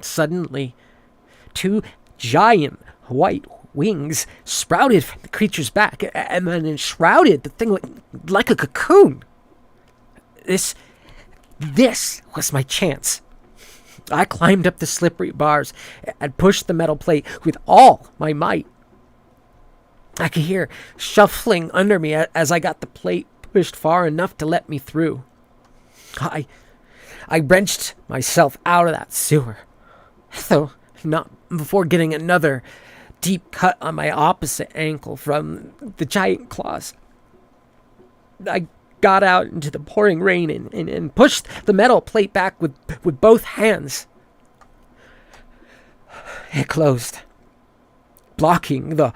S1: Suddenly, 2 giant white wings sprouted from the creature's back and then enshrouded the thing like a cocoon. This was my chance. I climbed up the slippery bars and pushed the metal plate with all my might. I could hear shuffling under me as I got the plate pushed far enough to let me through. I wrenched myself out of that sewer, though not before getting another deep cut on my opposite ankle from the giant claws. I got out into the pouring rain and pushed the metal plate back with both hands. It closed, blocking the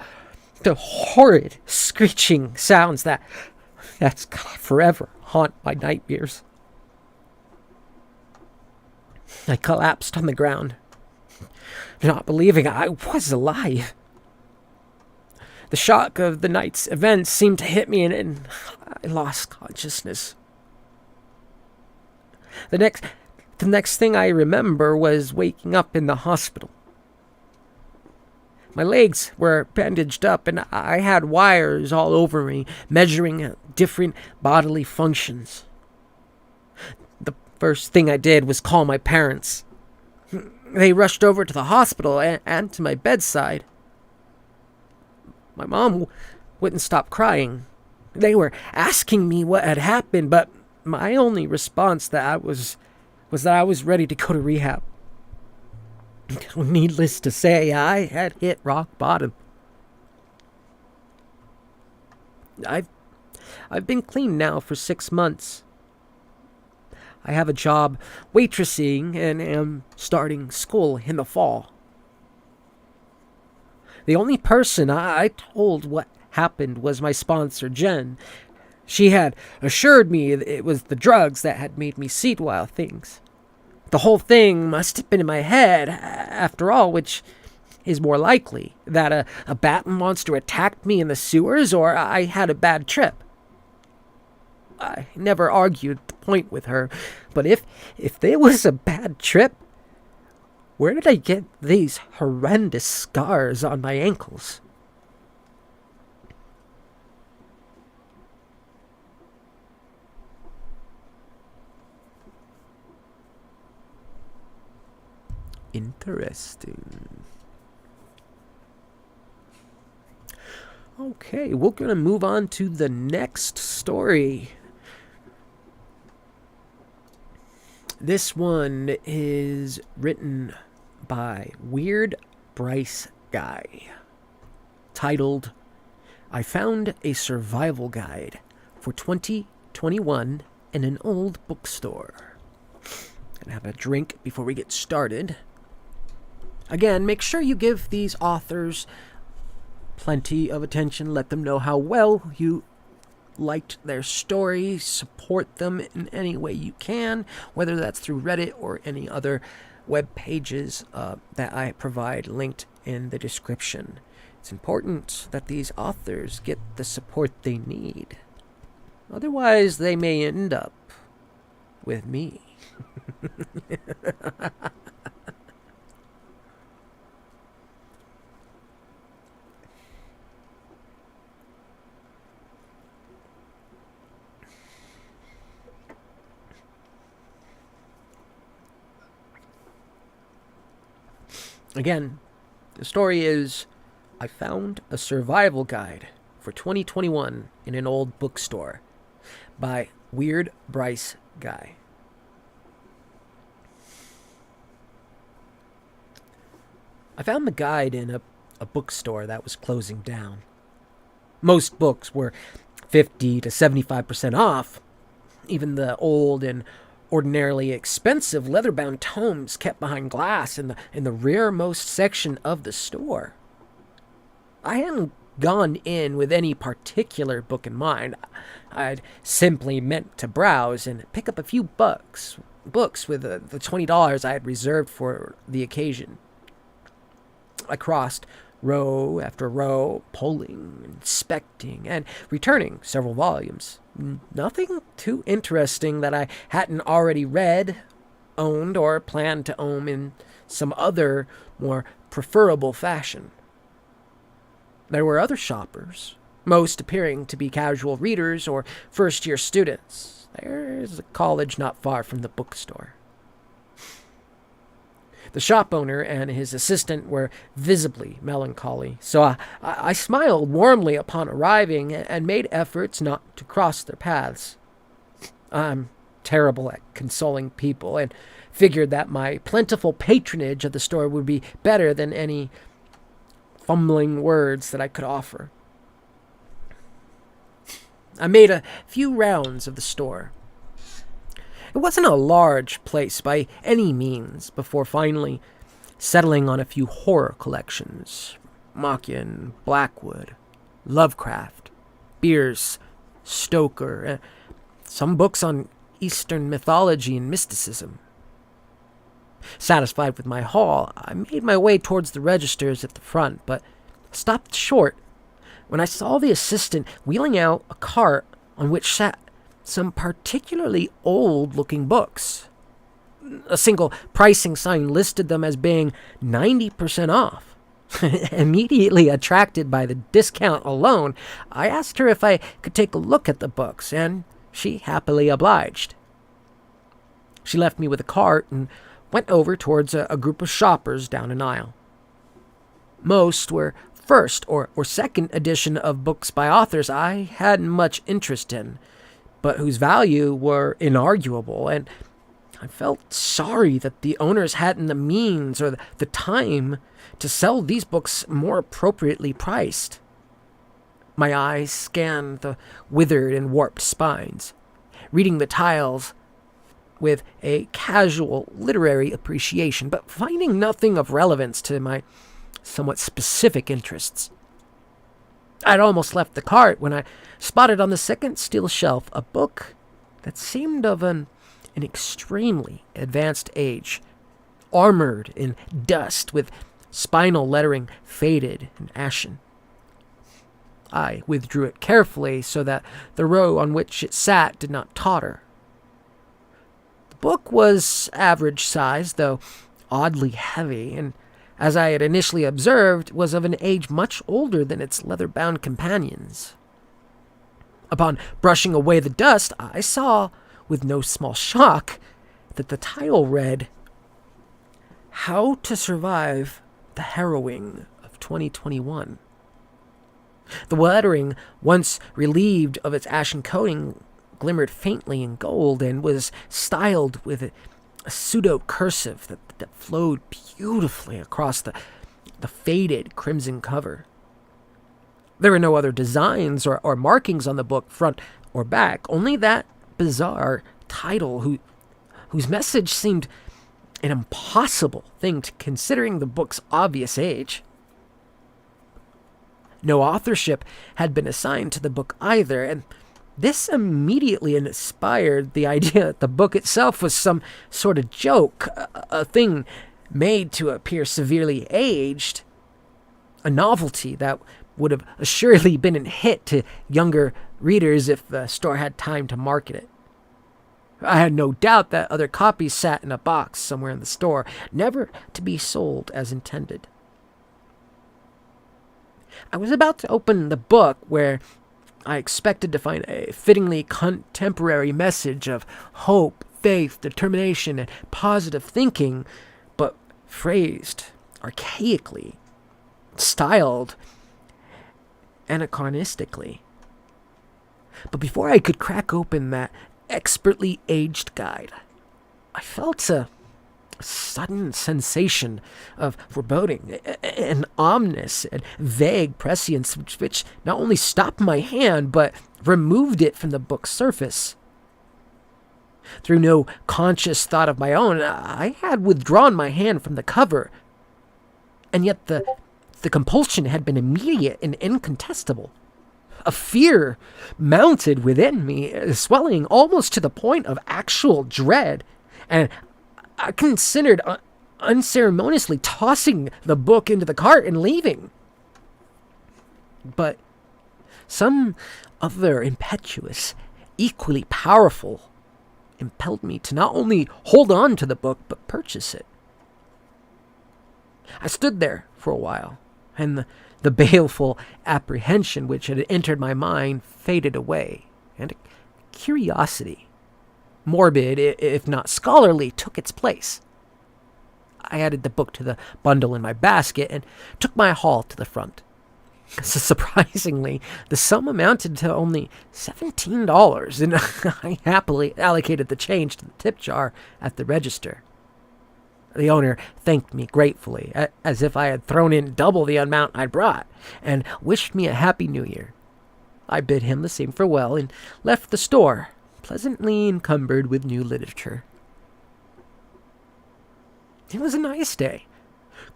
S1: horrid screeching sounds that's gonna forever haunt my nightmares. I collapsed on the ground, not believing I was alive. The shock of the night's events seemed to hit me and I lost consciousness. The next thing I remember was waking up in the hospital. My legs were bandaged up and I had wires all over me, measuring different bodily functions. The first thing I did was call my parents. They rushed over to the hospital and to my bedside. My mom wouldn't stop crying. They were asking me what had happened, but my only response was that I was ready to go to rehab. Needless to say, I had hit rock bottom. I've been clean now for 6 months. I have a job waitressing and am starting school in the fall. The only person I told what happened was my sponsor, Jen. She had assured me it was the drugs that had made me see wild things. The whole thing must have been in my head, after all, which is more likely, that a bat monster attacked me in the sewers or I had a bad trip. I never argued the point with her, but if there was a bad trip, where did I get these horrendous scars on my ankles? Interesting. Okay, we're going to move on to the next story. This one is written by WeirdBryceGuy, titled, I Found a Survival Guide for 2021 in an Old Bookstore. Gonna have a drink before we get started. Again, make sure you give these authors plenty of attention. Let them know how well you liked their story. Support them in any way you can, whether that's through Reddit or any other web pages that I provide linked in the description. It's important that these authors get the support they need. Otherwise, they may end up with me. Again, the story is, I Found a Survival Guide for 2021 in an Old Bookstore by WeirdBryceGuy. I found the guide in a bookstore that was closing down. Most books were 50 to 75% off. Even the old and ordinarily expensive leather-bound tomes kept behind glass in the rearmost section of the store. I hadn't gone in with any particular book in mind. I'd simply meant to browse and pick up a few books with the $20 I had reserved for the occasion. I crossed row after row, polling, inspecting, and returning several volumes. Nothing too interesting that I hadn't already read, owned, or planned to own in some other, more preferable fashion. There were other shoppers, most appearing to be casual readers or first-year students. There's a college not far from the bookstore. The shop owner and his assistant were visibly melancholy, so I smiled warmly upon arriving and made efforts not to cross their paths. I'm terrible at consoling people and figured that my plentiful patronage of the store would be better than any fumbling words that I could offer. I made a few rounds of the store. It wasn't a large place by any means before finally settling on a few horror collections. Machian, Blackwood, Lovecraft, Bierce, Stoker, some books on Eastern mythology and mysticism. Satisfied with my haul, I made my way towards the registers at the front, but stopped short when I saw the assistant wheeling out a cart on which sat some particularly old-looking books. A single pricing sign listed them as being 90% off. Immediately attracted by the discount alone, I asked her if I could take a look at the books, and she happily obliged. She left me with a cart and went over towards a group of shoppers down an aisle. Most were first or second edition of books by authors I hadn't much interest in, but whose value were inarguable, and I felt sorry that the owners hadn't the means or the time to sell these books more appropriately priced. My eyes scanned the withered and warped spines, reading the titles with a casual literary appreciation, but finding nothing of relevance to my somewhat specific interests. I'd almost left the cart when I spotted on the second steel shelf a book that seemed of an extremely advanced age, armored in dust with spinal lettering faded and ashen. I withdrew it carefully so that the row on which it sat did not totter. The book was average size, though oddly heavy, and as I had initially observed, was of an age much older than its leather-bound companions. Upon brushing away the dust, I saw, with no small shock, that the title read, "How to Survive the Harrowing of 2021. The lettering, once relieved of its ashen coating, glimmered faintly in gold and was styled with a pseudo-cursive that flowed beautifully across the faded crimson cover. There were no other designs or markings on the book, front or back, only that bizarre title whose message seemed an impossible thing considering the book's obvious age. No authorship had been assigned to the book either, and this immediately inspired the idea that the book itself was some sort of joke, a thing made to appear severely aged, a novelty that would have assuredly been a hit to younger readers if the store had time to market it. I had no doubt that other copies sat in a box somewhere in the store, never to be sold as intended. I was about to open the book where I expected to find a fittingly contemporary message of hope, faith, determination, and positive thinking, but phrased archaically, styled anachronistically. But before I could crack open that expertly aged guide, I felt a sudden sensation of foreboding, an ominous and vague prescience which not only stopped my hand, but removed it from the book's surface. Through no conscious thought of my own, I had withdrawn my hand from the cover, and yet the compulsion had been immediate and incontestable. A fear mounted within me, swelling almost to the point of actual dread, and I considered unceremoniously tossing the book into the cart and leaving. But some other impetuous, equally powerful, impelled me to not only hold on to the book, but purchase it. I stood there for a while, and the baleful apprehension which had entered my mind faded away, and a curiosity, morbid if not scholarly, took its place. I added the book to the bundle in my basket and took my haul to the front. So surprisingly, the sum amounted to only $17, and I happily allocated the change to the tip jar at the register. The owner thanked me gratefully, as if I had thrown in double the amount I brought, and wished me a happy new year. I bid him the same farewell and left the store, pleasantly encumbered with new literature. It was a nice day.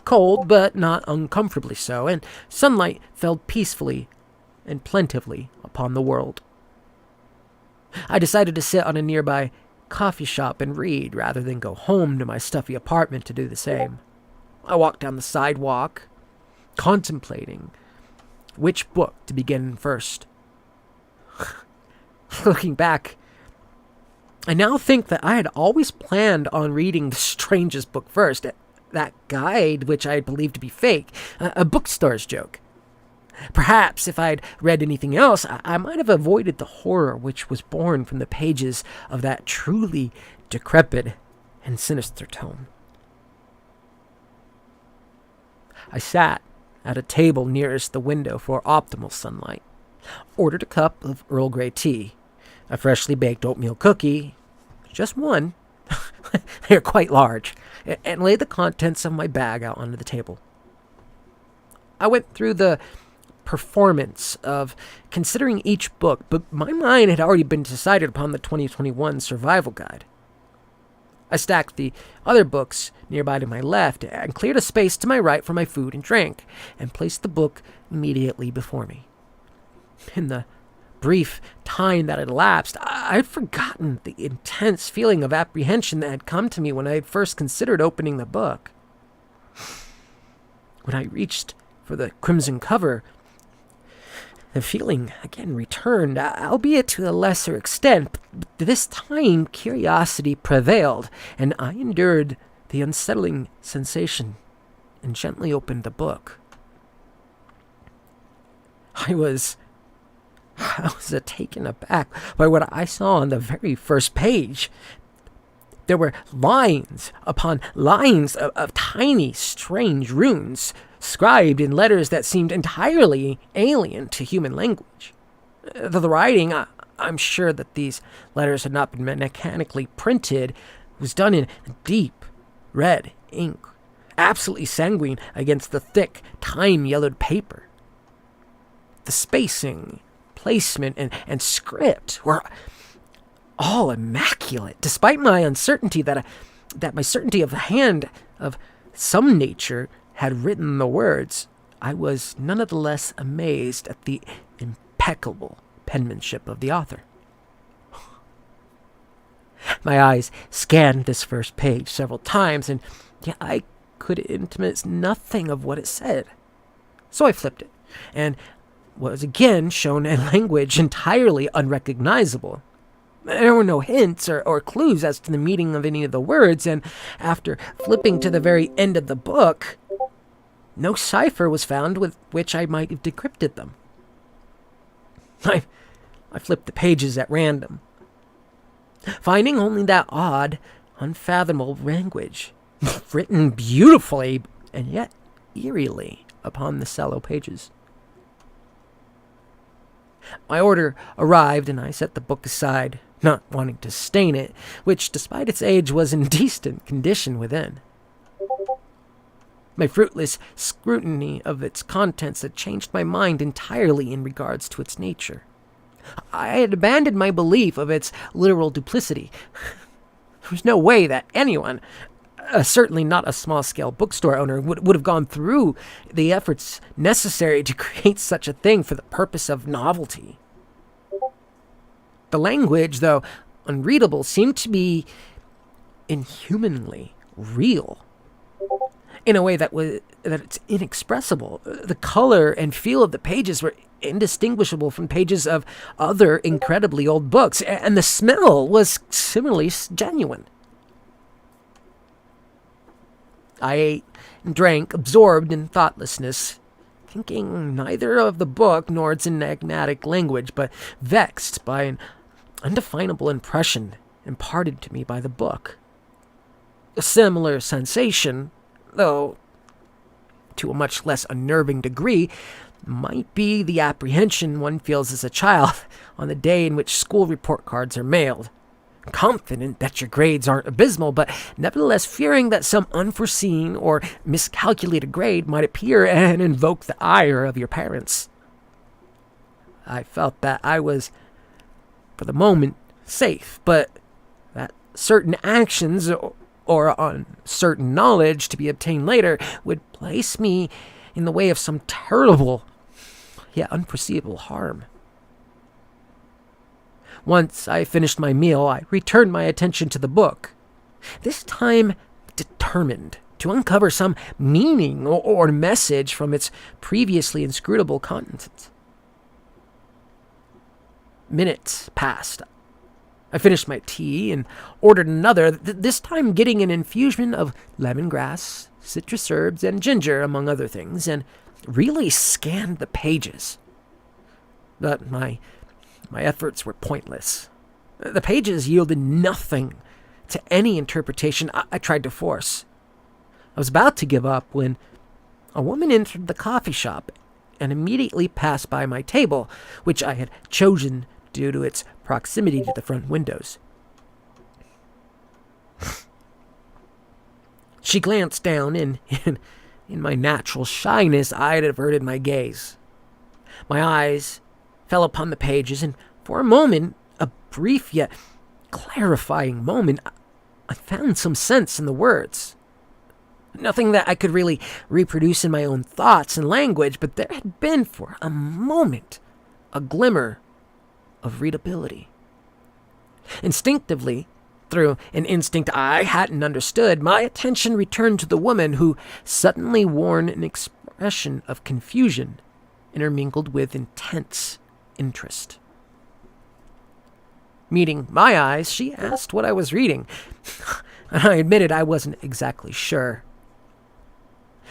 S1: Cold, but not uncomfortably so, and sunlight fell peacefully and plentifully upon the world. I decided to sit on a nearby coffee shop and read, rather than go home to my stuffy apartment to do the same. I walked down the sidewalk, contemplating which book to begin first. Looking back, I now think that I had always planned on reading the strangest book first, that guide which I had believed to be fake, a bookstore's joke. Perhaps if I had read anything else, I might have avoided the horror which was born from the pages of that truly decrepit and sinister tome. I sat at a table nearest the window for optimal sunlight, ordered a cup of Earl Grey tea, a freshly baked oatmeal cookie, just one, they're quite large, and laid the contents of my bag out onto the table. I went through the performance of considering each book, but my mind had already been decided upon the 2021 survival guide. I stacked the other books nearby to my left and cleared a space to my right for my food and drink, and placed the book immediately before me. In the brief time that had elapsed, I had forgotten the intense feeling of apprehension that had come to me when I had first considered opening the book. When I reached for the crimson cover, the feeling again returned, albeit to a lesser extent, but this time curiosity prevailed, and I endured the unsettling sensation and gently opened the book. I was taken aback by what I saw on the very first page. There were lines upon lines of tiny, strange runes, scribed in letters that seemed entirely alien to human language. The writing, I'm sure that these letters had not been mechanically printed, was done in deep red ink, absolutely sanguine against the thick, time-yellowed paper. The spacing, placement, and script were all immaculate, despite my uncertainty that my certainty of the hand of some nature had written the words. I was none of the less amazed at the impeccable penmanship of the author. My eyes scanned this first page several times, and yet I could intimate nothing of what it said. So I flipped it, and was again shown a language entirely unrecognizable. There were no hints or clues as to the meaning of any of the words, and after flipping to the very end of the book, no cipher was found with which I might have decrypted them. I flipped the pages at random, finding only that odd, unfathomable language, written beautifully and yet eerily upon the sallow pages. My order arrived, and I set the book aside, not wanting to stain it, which, despite its age, was in decent condition within. My fruitless scrutiny of its contents had changed my mind entirely in regards to its nature. I had abandoned my belief of its literal duplicity. There was no way that anyone, certainly not a small-scale bookstore owner, would have gone through the efforts necessary to create such a thing for the purpose of novelty. The language, though unreadable, seemed to be inhumanly real, in a way that it's inexpressible. The color and feel of the pages were indistinguishable from pages of other incredibly old books, and the smell was similarly genuine. I ate and drank, absorbed in thoughtlessness, thinking neither of the book nor its enigmatic language, but vexed by an undefinable impression imparted to me by the book. A similar sensation, though to a much less unnerving degree, might be the apprehension one feels as a child on the day in which school report cards are mailed. Confident that your grades aren't abysmal, but nevertheless fearing that some unforeseen or miscalculated grade might appear and invoke the ire of your parents. I felt that I was, for the moment, safe, but that certain actions or uncertain knowledge to be obtained later would place me in the way of some terrible yet unforeseeable harm. Once I finished my meal, I returned my attention to the book, this time determined to uncover some meaning or message from its previously inscrutable contents. Minutes passed. I finished my tea and ordered another, this time getting an infusion of lemongrass, citrus herbs, and ginger, among other things, and really scanned the pages. But my efforts were pointless. The pages yielded nothing to any interpretation I tried to force. I was about to give up when a woman entered the coffee shop and immediately passed by my table, which I had chosen due to its proximity to the front windows. She glanced down, and in my natural shyness, I had averted my gaze. My eyes fell upon the pages, and for a moment, a brief yet clarifying moment, I found some sense in the words. Nothing that I could really reproduce in my own thoughts and language, but there had been for a moment a glimmer of readability. Instinctively, through an instinct I hadn't understood, my attention returned to the woman who suddenly wore an expression of confusion intermingled with intense interest. Meeting my eyes, she asked what I was reading, and I admitted I wasn't exactly sure.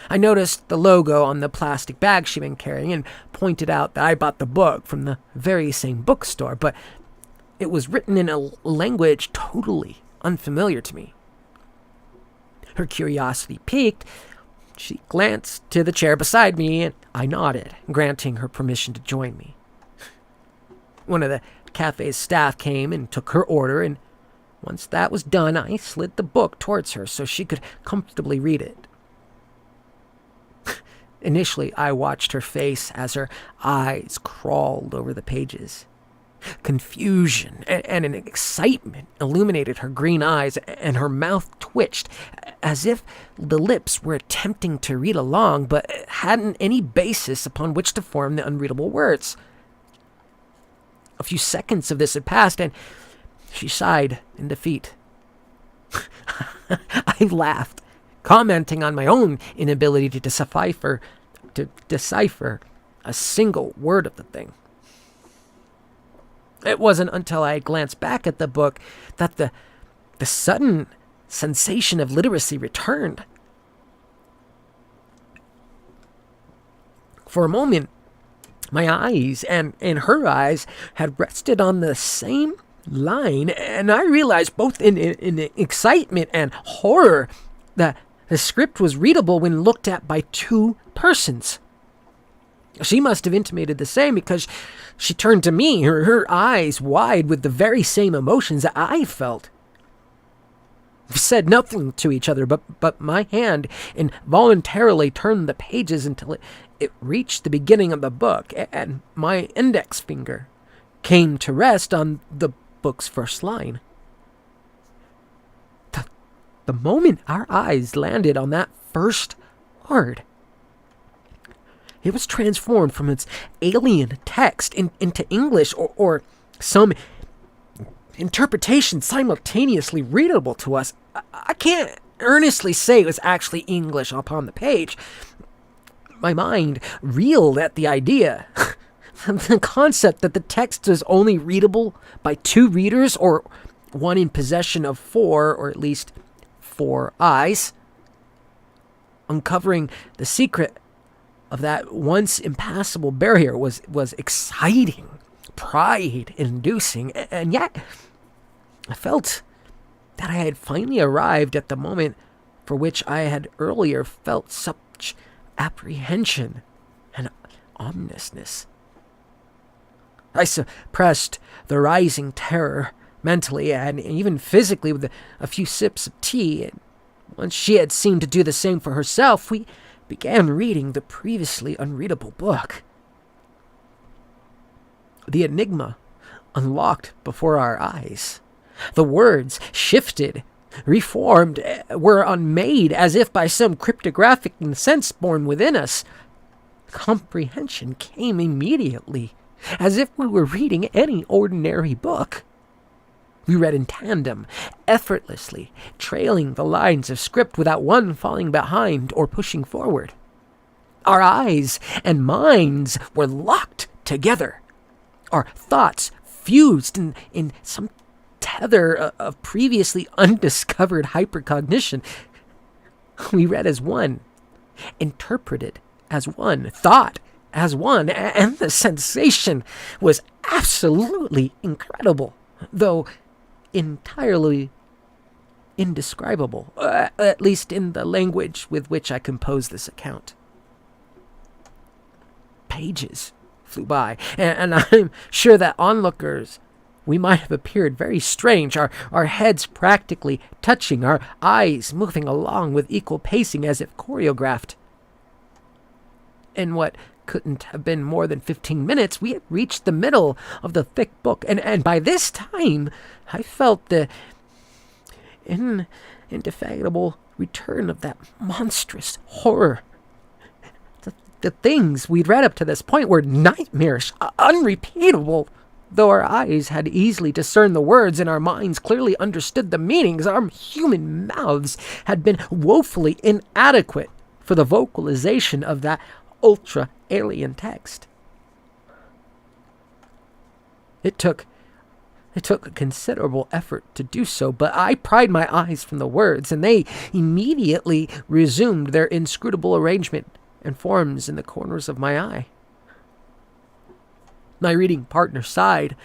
S1: I noticed the logo on the plastic bag she'd been carrying and pointed out that I bought the book from the very same bookstore, but it was written in a language totally unfamiliar to me. Her curiosity piqued. She glanced to the chair beside me, and I nodded, granting her permission to join me. One of the cafe's staff came and took her order, and once that was done, I slid the book towards her so she could comfortably read it. Initially, I watched her face as her eyes crawled over the pages. Confusion and an excitement illuminated her green eyes, and her mouth twitched as if the lips were attempting to read along but hadn't any basis upon which to form the unreadable words. A few seconds of this had passed, and she sighed in defeat. I laughed, commenting on my own inability to decipher a single word of the thing. It wasn't until I glanced back at the book that the sudden sensation of literacy returned. For a moment, my eyes and her eyes had rested on the same line, and I realized both in excitement and horror that the script was readable when looked at by two persons. She must have intimated the same, because she turned to me, her eyes wide with the very same emotions that I felt. We said nothing to each other, but my hand involuntarily turned the pages until it reached the beginning of the book, and my index finger came to rest on the book's first line. The moment our eyes landed on that first word, it was transformed from its alien text into English or some interpretation simultaneously readable to us. I can't earnestly say it was actually English upon the page. My mind reeled at the idea. The concept that the text was only readable by 2 readers, or one in possession of 4, or at least 4 eyes. Uncovering the secret of that once impassable barrier was exciting, pride-inducing, and yet I felt that I had finally arrived at the moment for which I had earlier felt such apprehension and ominousness. I suppressed the rising terror mentally and even physically with a few sips of tea, and once she had seemed to do the same for herself, we began reading the previously unreadable book. The enigma unlocked before our eyes. The words shifted, reformed, were unmade as if by some cryptographic sense born within us. Comprehension came immediately, as if we were reading any ordinary book. We read in tandem, effortlessly, trailing the lines of script without one falling behind or pushing forward. Our eyes and minds were locked together. Our thoughts fused in some tether of previously undiscovered hypercognition. We read as one, interpreted as one, thought as one, and the sensation was absolutely incredible, though entirely indescribable, at least in the language with which I compose this account. Pages flew by, and I'm sure that onlookers, we might have appeared very strange, our heads practically touching, our eyes moving along with equal pacing as if choreographed. In what couldn't have been more than 15 minutes, we had reached the middle of the thick book, and by this time I felt the indefatigable return of that monstrous horror. The things we'd read up to this point were nightmarish, unrepeatable. Though our eyes had easily discerned the words and our minds clearly understood the meanings, our human mouths had been woefully inadequate for the vocalization of that ultra-alien text. It took a considerable effort to do so, but I pried my eyes from the words, and they immediately resumed their inscrutable arrangement and forms in the corners of my eye. My reading partner sighed,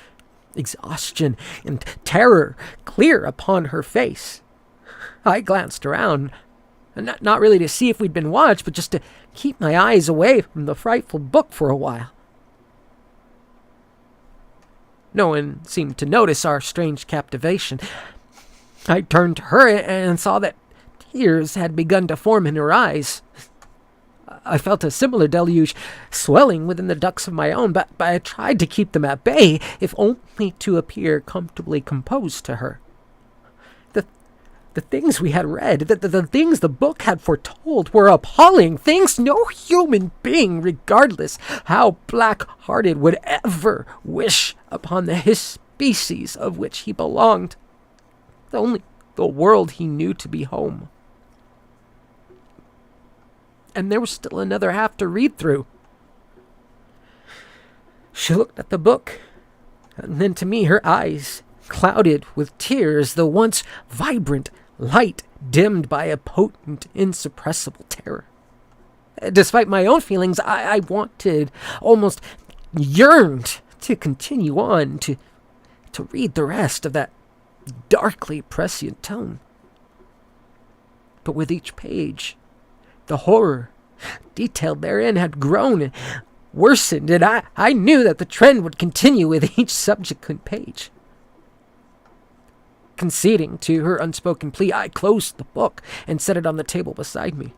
S1: exhaustion and terror clear upon her face. I glanced around, not really to see if we'd been watched, but just to keep my eyes away from the frightful book for a while. No one seemed to notice our strange captivation. I turned to her and saw that tears had begun to form in her eyes. I felt a similar deluge swelling within the ducts of my own, but I tried to keep them at bay, if only to appear comfortably composed to her. The things we had read, the things the book had foretold, were appalling, things no human being, regardless how black-hearted, would ever wish upon the species of which he belonged, only the world he knew to be home. And there was still another half to read through. She looked at the book, and then to me, her eyes clouded with tears, the once vibrant light dimmed by a potent, insuppressible terror. Despite my own feelings, I wanted, almost yearned, to continue on, to read the rest of that darkly prescient tome. But with each page, the horror detailed therein had grown and worsened, and I knew that the trend would continue with each subsequent page. Conceding to her unspoken plea, I closed the book and set it on the table beside me.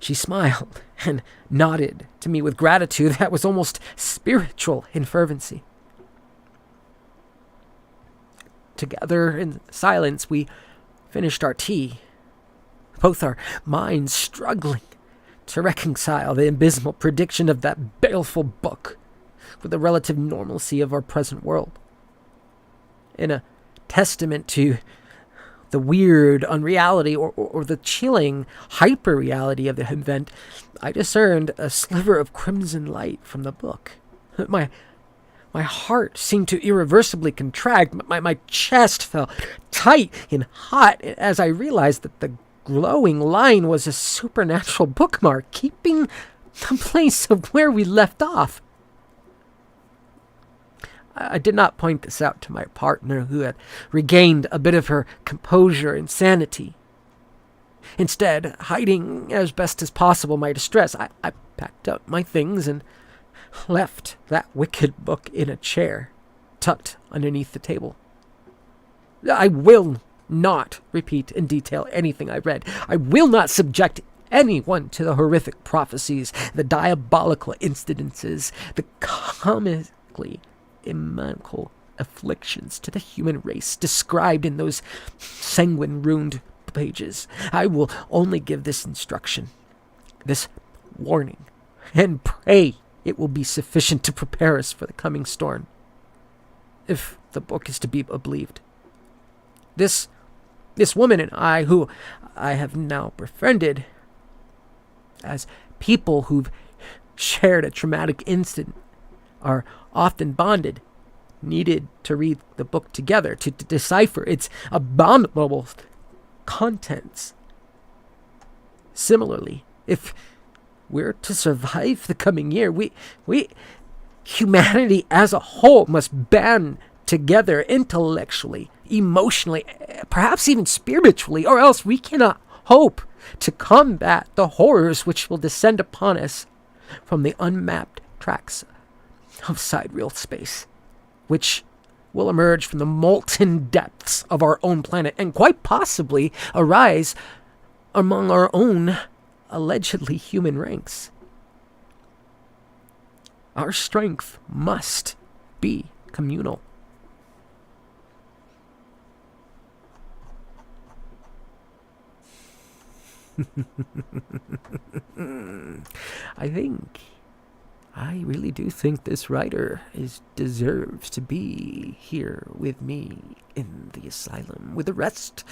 S1: She smiled and nodded to me with gratitude that was almost spiritual in fervency. Together in silence, we finished our tea, both our minds struggling to reconcile the abysmal prediction of that baleful book with the relative normalcy of our present world. In a testament to the weird unreality or the chilling hyper-reality of the event, I discerned a sliver of crimson light from the book. My heart seemed to irreversibly contract. My chest felt tight and hot as I realized that the glowing line was a supernatural bookmark keeping the place of where we left off. I did not point this out to my partner, who had regained a bit of her composure and sanity. Instead, hiding as best as possible my distress, I packed up my things and left that wicked book in a chair, tucked underneath the table. I will not repeat in detail anything I read. I will not subject anyone to the horrific prophecies, the diabolical incidences, the comically inimical afflictions to the human race described in those sanguine-ruined pages. I will only give this instruction, this warning, and pray it will be sufficient to prepare us for the coming storm, if the book is to be believed. This woman and I, who I have now befriended as people who've shared a traumatic incident, are often bonded, needed to read the book together to decipher its abominable contents. Similarly, if we're to survive the coming year, we humanity as a whole must band together intellectually, emotionally, perhaps even spiritually, or else we cannot hope to combat the horrors which will descend upon us from the unmapped tracts of sidereal space, which will emerge from the molten depths of our own planet and quite possibly arise among our own allegedly human ranks. Our strength must be communal. I really do think this writer deserves to be here with me in the asylum with the rest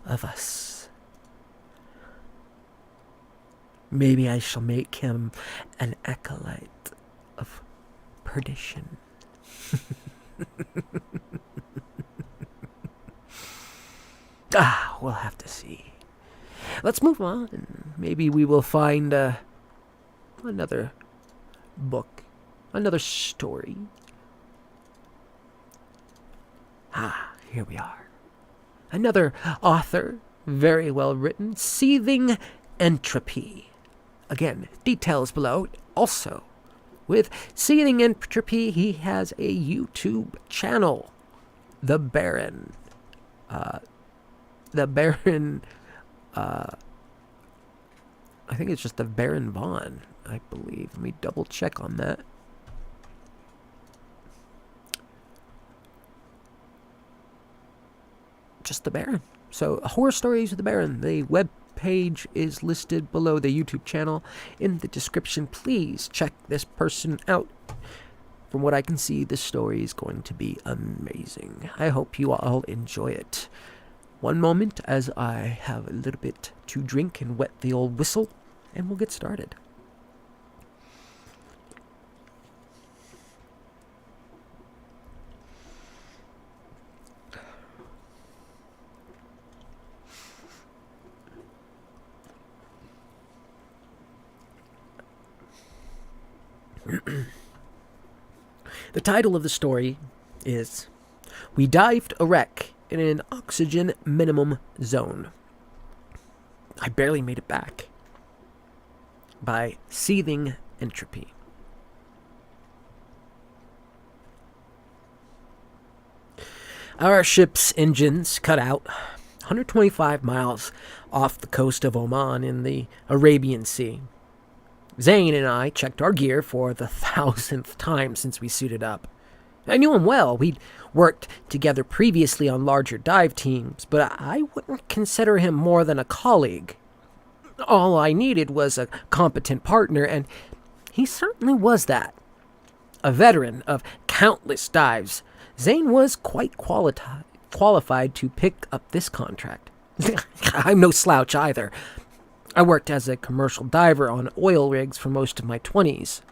S1: of us. Maybe I shall make him an acolyte of perdition. We'll have to see. Let's move on. Maybe we will find another book, another story. Here we are. Another author, very well written, Seething Entropy. Again, details below. Also, with Seething Entropy, he has a YouTube channel, The Baron. I think it's just the Baron Vaughn, I believe. Let me double check on that. Just the Baron. So, Horror Stories with the Baron. The web page is listed below the YouTube channel in the description. Please check this person out. From what I can see, this story is going to be amazing. I hope you all enjoy it. One moment as I have a little bit to drink and wet the old whistle, and we'll get started. The title of the story is We Dived a Wreck in an Oxygen Minimum Zone. I Barely Made It Back, by Seething Entropy. Our ship's engines cut out
S2: 125 miles off the coast of Oman in the Arabian Sea. Zane and I checked our gear for the 1,000th time since we suited up. I knew him well. We'd worked together previously on larger dive teams, but I wouldn't consider him more than a colleague. All I needed was a competent partner, and he certainly was that. A veteran of countless dives, Zane was quite qualified to pick up this contract. I'm no slouch either. I worked as a commercial diver on oil rigs for most of my 20s.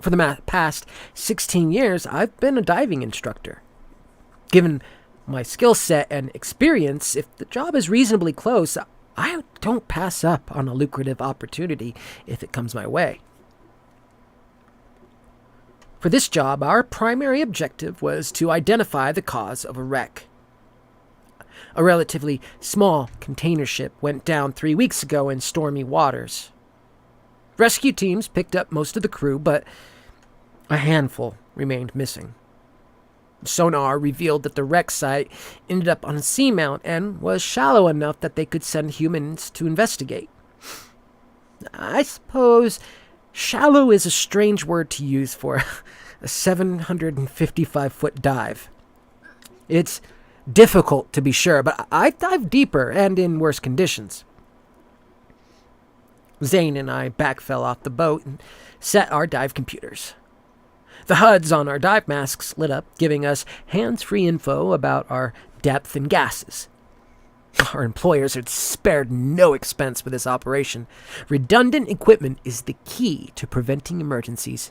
S2: For the past 16 years, I've been a diving instructor. Given my skill set and experience, if the job is reasonably close, I don't pass up on a lucrative opportunity if it comes my way. For this job, our primary objective was to identify the cause of a wreck. A relatively small container ship went down 3 weeks ago in stormy waters. Rescue teams picked up most of the crew, but a handful remained missing. Sonar revealed that the wreck site ended up on a seamount and was shallow enough that they could send humans to investigate. I suppose shallow is a strange word to use for a 755-foot dive. It's difficult, to be sure, but I dive deeper and in worse conditions. Zane and I backfell off the boat and set our dive computers. The HUDs on our dive masks lit up, giving us hands-free info about our depth and gases. Our employers had spared no expense for this operation. Redundant equipment is the key to preventing emergencies.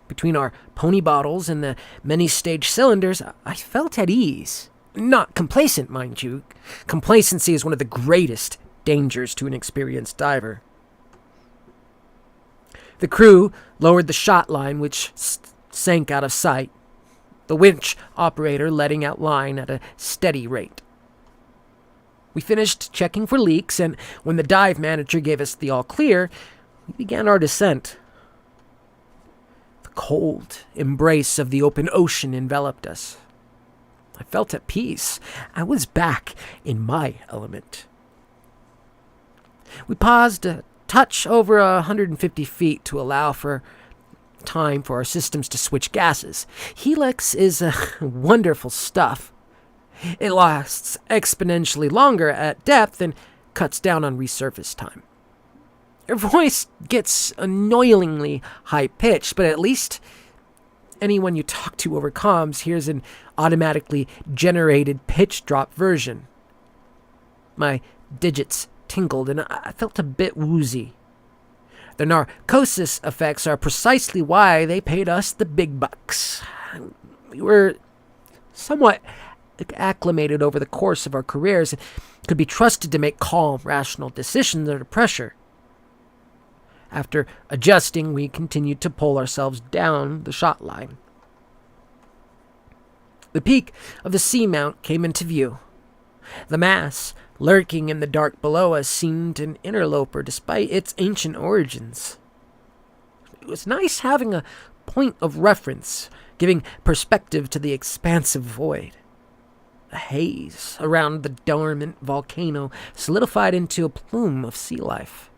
S2: Between our pony bottles and the many-stage cylinders, I felt at ease. Not complacent, mind you. Complacency is one of the greatest dangers to an experienced diver. The crew lowered the shot line, which sank out of sight, the winch operator letting out line at a steady rate. We finished checking for leaks, and when the dive manager gave us the all-clear, we began our descent. The cold embrace of the open ocean enveloped us. I felt at peace. I was back in my element. We paused a touch over 150 feet to allow for time for our systems to switch gases. Helix is wonderful stuff. It lasts exponentially longer at depth and cuts down on resurface time. Her voice gets annoyingly high-pitched, but at least anyone you talk to over comms hears an automatically generated pitch drop version. My digits tingled and I felt a bit woozy. The narcosis effects are precisely why they paid us the big bucks. We were somewhat acclimated over the course of our careers and could be trusted to make calm, rational decisions under pressure. After adjusting, we continued to pull ourselves down the shot line. The peak of the seamount came into view. The mass lurking in the dark below us seemed an interloper despite its ancient origins. It was nice having a point of reference, giving perspective to the expansive void. The haze around the dormant volcano solidified into a plume of sea life.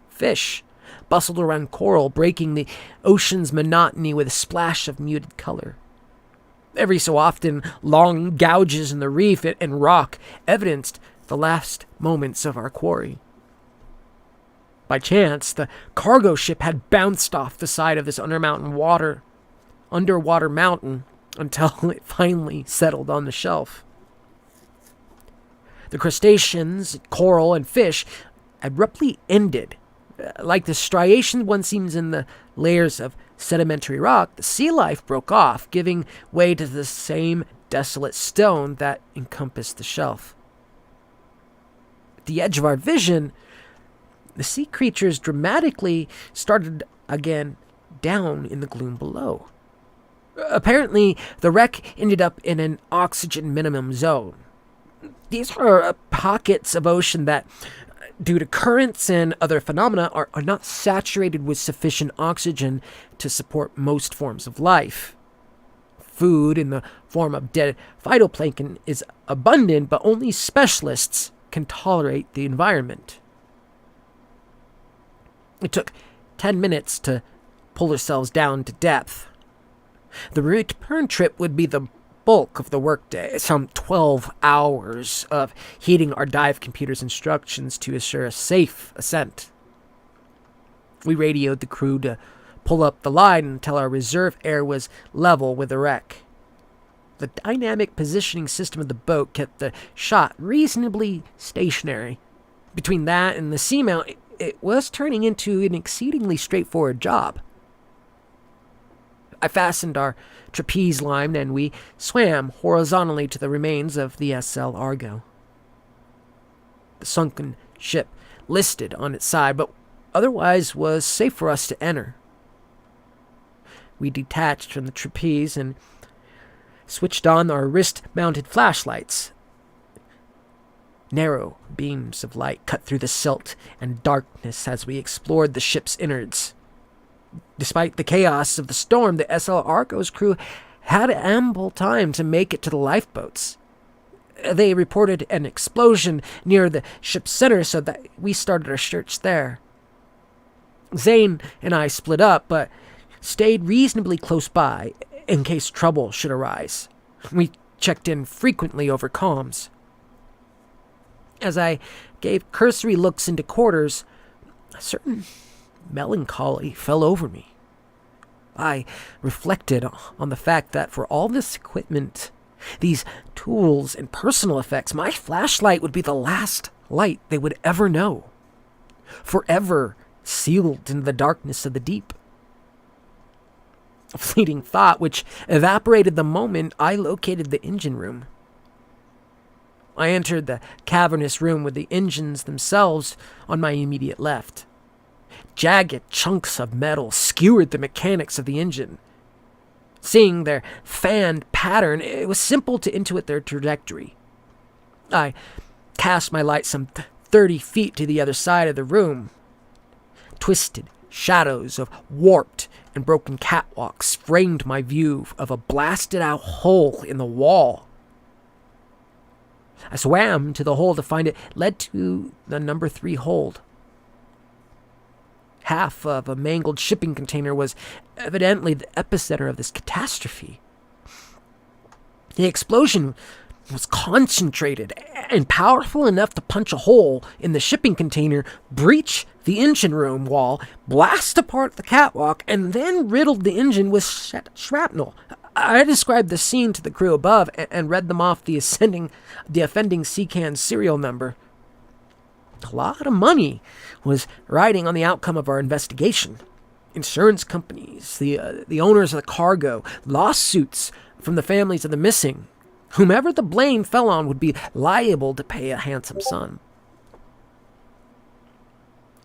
S2: Fish bustled around coral, breaking the ocean's monotony with a splash of muted color. Every so often, long gouges in the reef and rock evidenced the last moments of our quarry. By chance, the cargo ship had bounced off the side of this underwater mountain until it finally settled on the shelf. The crustaceans, coral, and fish abruptly ended. Like the striation one sees in the layers of sedimentary rock, the sea life broke off, giving way to the same desolate stone that encompassed the shelf. At the edge of our vision, the sea creatures dramatically started again down in the gloom below. Apparently, the wreck ended up in an oxygen minimum zone. These are pockets of ocean that, due to currents and other phenomena, are not saturated with sufficient oxygen to support most forms of life. Food in the form of dead phytoplankton is abundant, but only specialists can tolerate the environment. It took 10 minutes to pull ourselves down to depth. The return trip would be the bulk of the workday, some 12 hours of heeding our dive computer's instructions to assure a safe ascent. We radioed the crew to pull up the line until our reserve air was level with the wreck. The dynamic positioning system of the boat kept the shot reasonably stationary. Between that and the seamount, it was turning into an exceedingly straightforward job. I fastened our trapeze line and we swam horizontally to the remains of the SL Argo. The sunken ship listed on its side, but otherwise was safe for us to enter. We detached from the trapeze and switched on our wrist-mounted flashlights. Narrow beams of light cut through the silt and darkness as we explored the ship's innards. Despite the chaos of the storm, the SL Argo's crew had ample time to make it to the lifeboats. They reported an explosion near the ship's center, so that we started our search there. Zane and I split up, but stayed reasonably close by in case trouble should arise. We checked in frequently over comms. As I gave cursory looks into quarters, a certain melancholy fell over me. I reflected on the fact that for all this equipment, these tools and personal effects, my flashlight would be the last light they would ever know, forever sealed in the darkness of the deep. A fleeting thought which evaporated the moment I located the engine room. I entered the cavernous room with the engines themselves on my immediate left. Jagged chunks of metal skewered the mechanics of the engine. Seeing their fanned pattern, it was simple to intuit their trajectory. I cast my light some 30 feet to the other side of the room. Twisted shadows of warped and broken catwalks framed my view of a blasted-out hole in the wall. I swam to the hole to find it led to the number 3 hold. Half of a mangled shipping container was evidently the epicenter of this catastrophe. The explosion was concentrated and powerful enough to punch a hole in the shipping container, breach the engine room wall, blast apart the catwalk, and then riddled the engine with shrapnel. I described the scene to the crew above and read them off the offending Seacan serial number. A lot of money was riding on the outcome of our investigation. Insurance companies, the owners of the cargo, lawsuits from the families of the missing. Whomever the blame fell on would be liable to pay a handsome sum.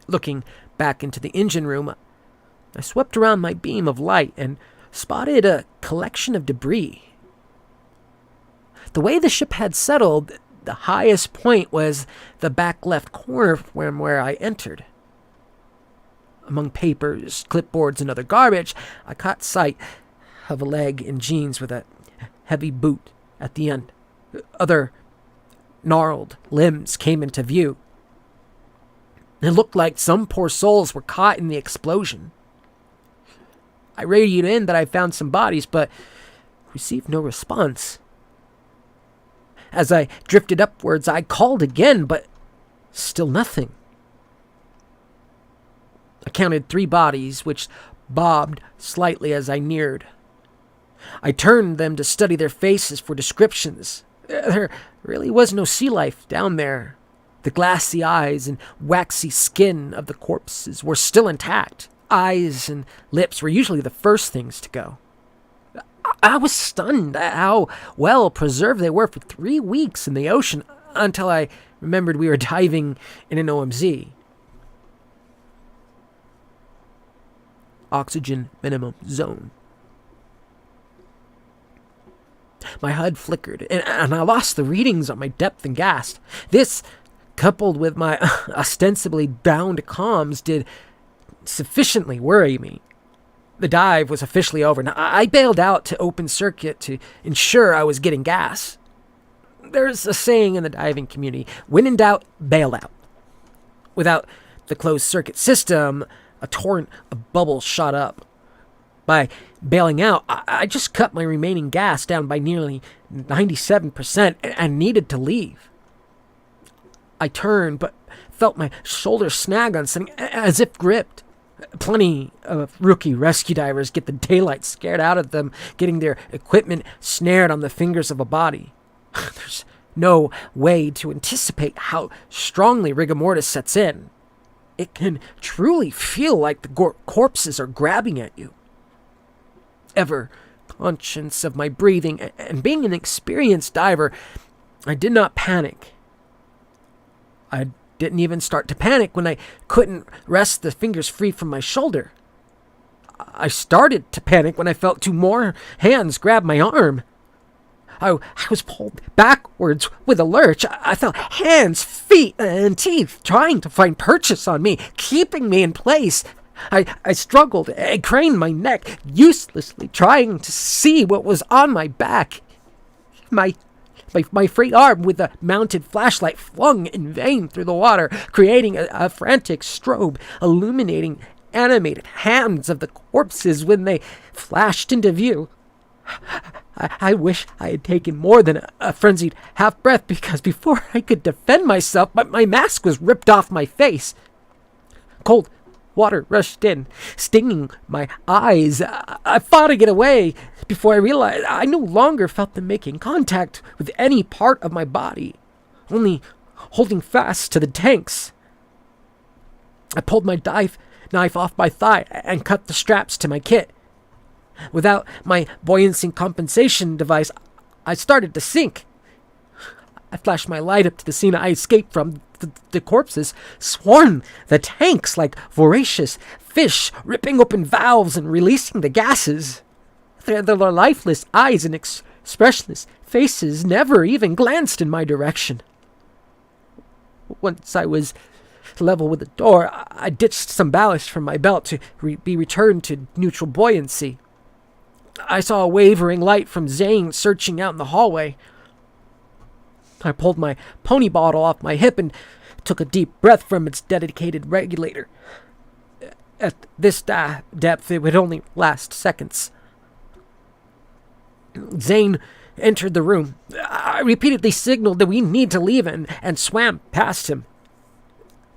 S2: Looking back into the engine room, I swept around my beam of light and spotted a collection of debris. The way the ship had settled, the highest point was the back left corner from where I entered. Among papers, clipboards, and other garbage, I caught sight of a leg in jeans with a heavy boot at the end. Other gnarled limbs came into view. It looked like some poor souls were caught in the explosion. I radioed in that I found some bodies, but received no response. As I drifted upwards, I called again, but still nothing. I counted 3 bodies, which bobbed slightly as I neared. I turned them to study their faces for descriptions. There really was no sea life down there. The glassy eyes and waxy skin of the corpses were still intact. Eyes and lips were usually the first things to go. I was stunned at how well preserved they were for 3 weeks in the ocean until I remembered we were diving in an OMZ. Oxygen minimum zone. My HUD flickered, and I lost the readings on my depth and gas. This, coupled with my ostensibly bound comms, did sufficiently worry me. The dive was officially over. Now, I bailed out to open circuit to ensure I was getting gas. There's a saying in the diving community, when in doubt, bail out. Without the closed circuit system, a torrent of bubbles shot up. By bailing out, I just cut my remaining gas down by nearly 97% and needed to leave. I turned, but felt my shoulder snag on something as if gripped. Plenty of rookie rescue divers get the daylight scared out of them, getting their equipment snared on the fingers of a body. There's no way to anticipate how strongly rigor mortis sets in. It can truly feel like the corpses are grabbing at you. Ever conscious of my breathing and being an experienced diver, I did not panic. I didn't even start to panic when I couldn't wrest the fingers free from my shoulder. I started to panic when I felt two more hands grab my arm. I was pulled backwards with a lurch. I felt hands, feet, and teeth trying to find purchase on me, keeping me in place. I struggled and craned my neck, uselessly trying to see what was on my back. My free arm with a mounted flashlight flung in vain through the water, creating a frantic strobe, illuminating animated hands of the corpses when they flashed into view. I wish I had taken more than a frenzied half-breath, because before I could defend myself, my mask was ripped off my face. Cold water rushed in, stinging my eyes. I fought to get away before I realized I no longer felt them making contact with any part of my body, only holding fast to the tanks. I pulled my dive knife off my thigh and cut the straps to my kit. Without my buoyancy compensation device, I started to sink. I flashed my light up to the scene I escaped from. The corpses swarmed the tanks like voracious fish, ripping open valves and releasing the gases. Their lifeless eyes and expressionless faces never even glanced in my direction. Once I was level with the door, I ditched some ballast from my belt to be returned to neutral buoyancy. I saw a wavering light from Zane searching out in the hallway. I pulled my pony bottle off my hip and took a deep breath from its dedicated regulator. At this depth, it would only last seconds. Zane entered the room. I repeatedly signaled that we need to leave and swam past him.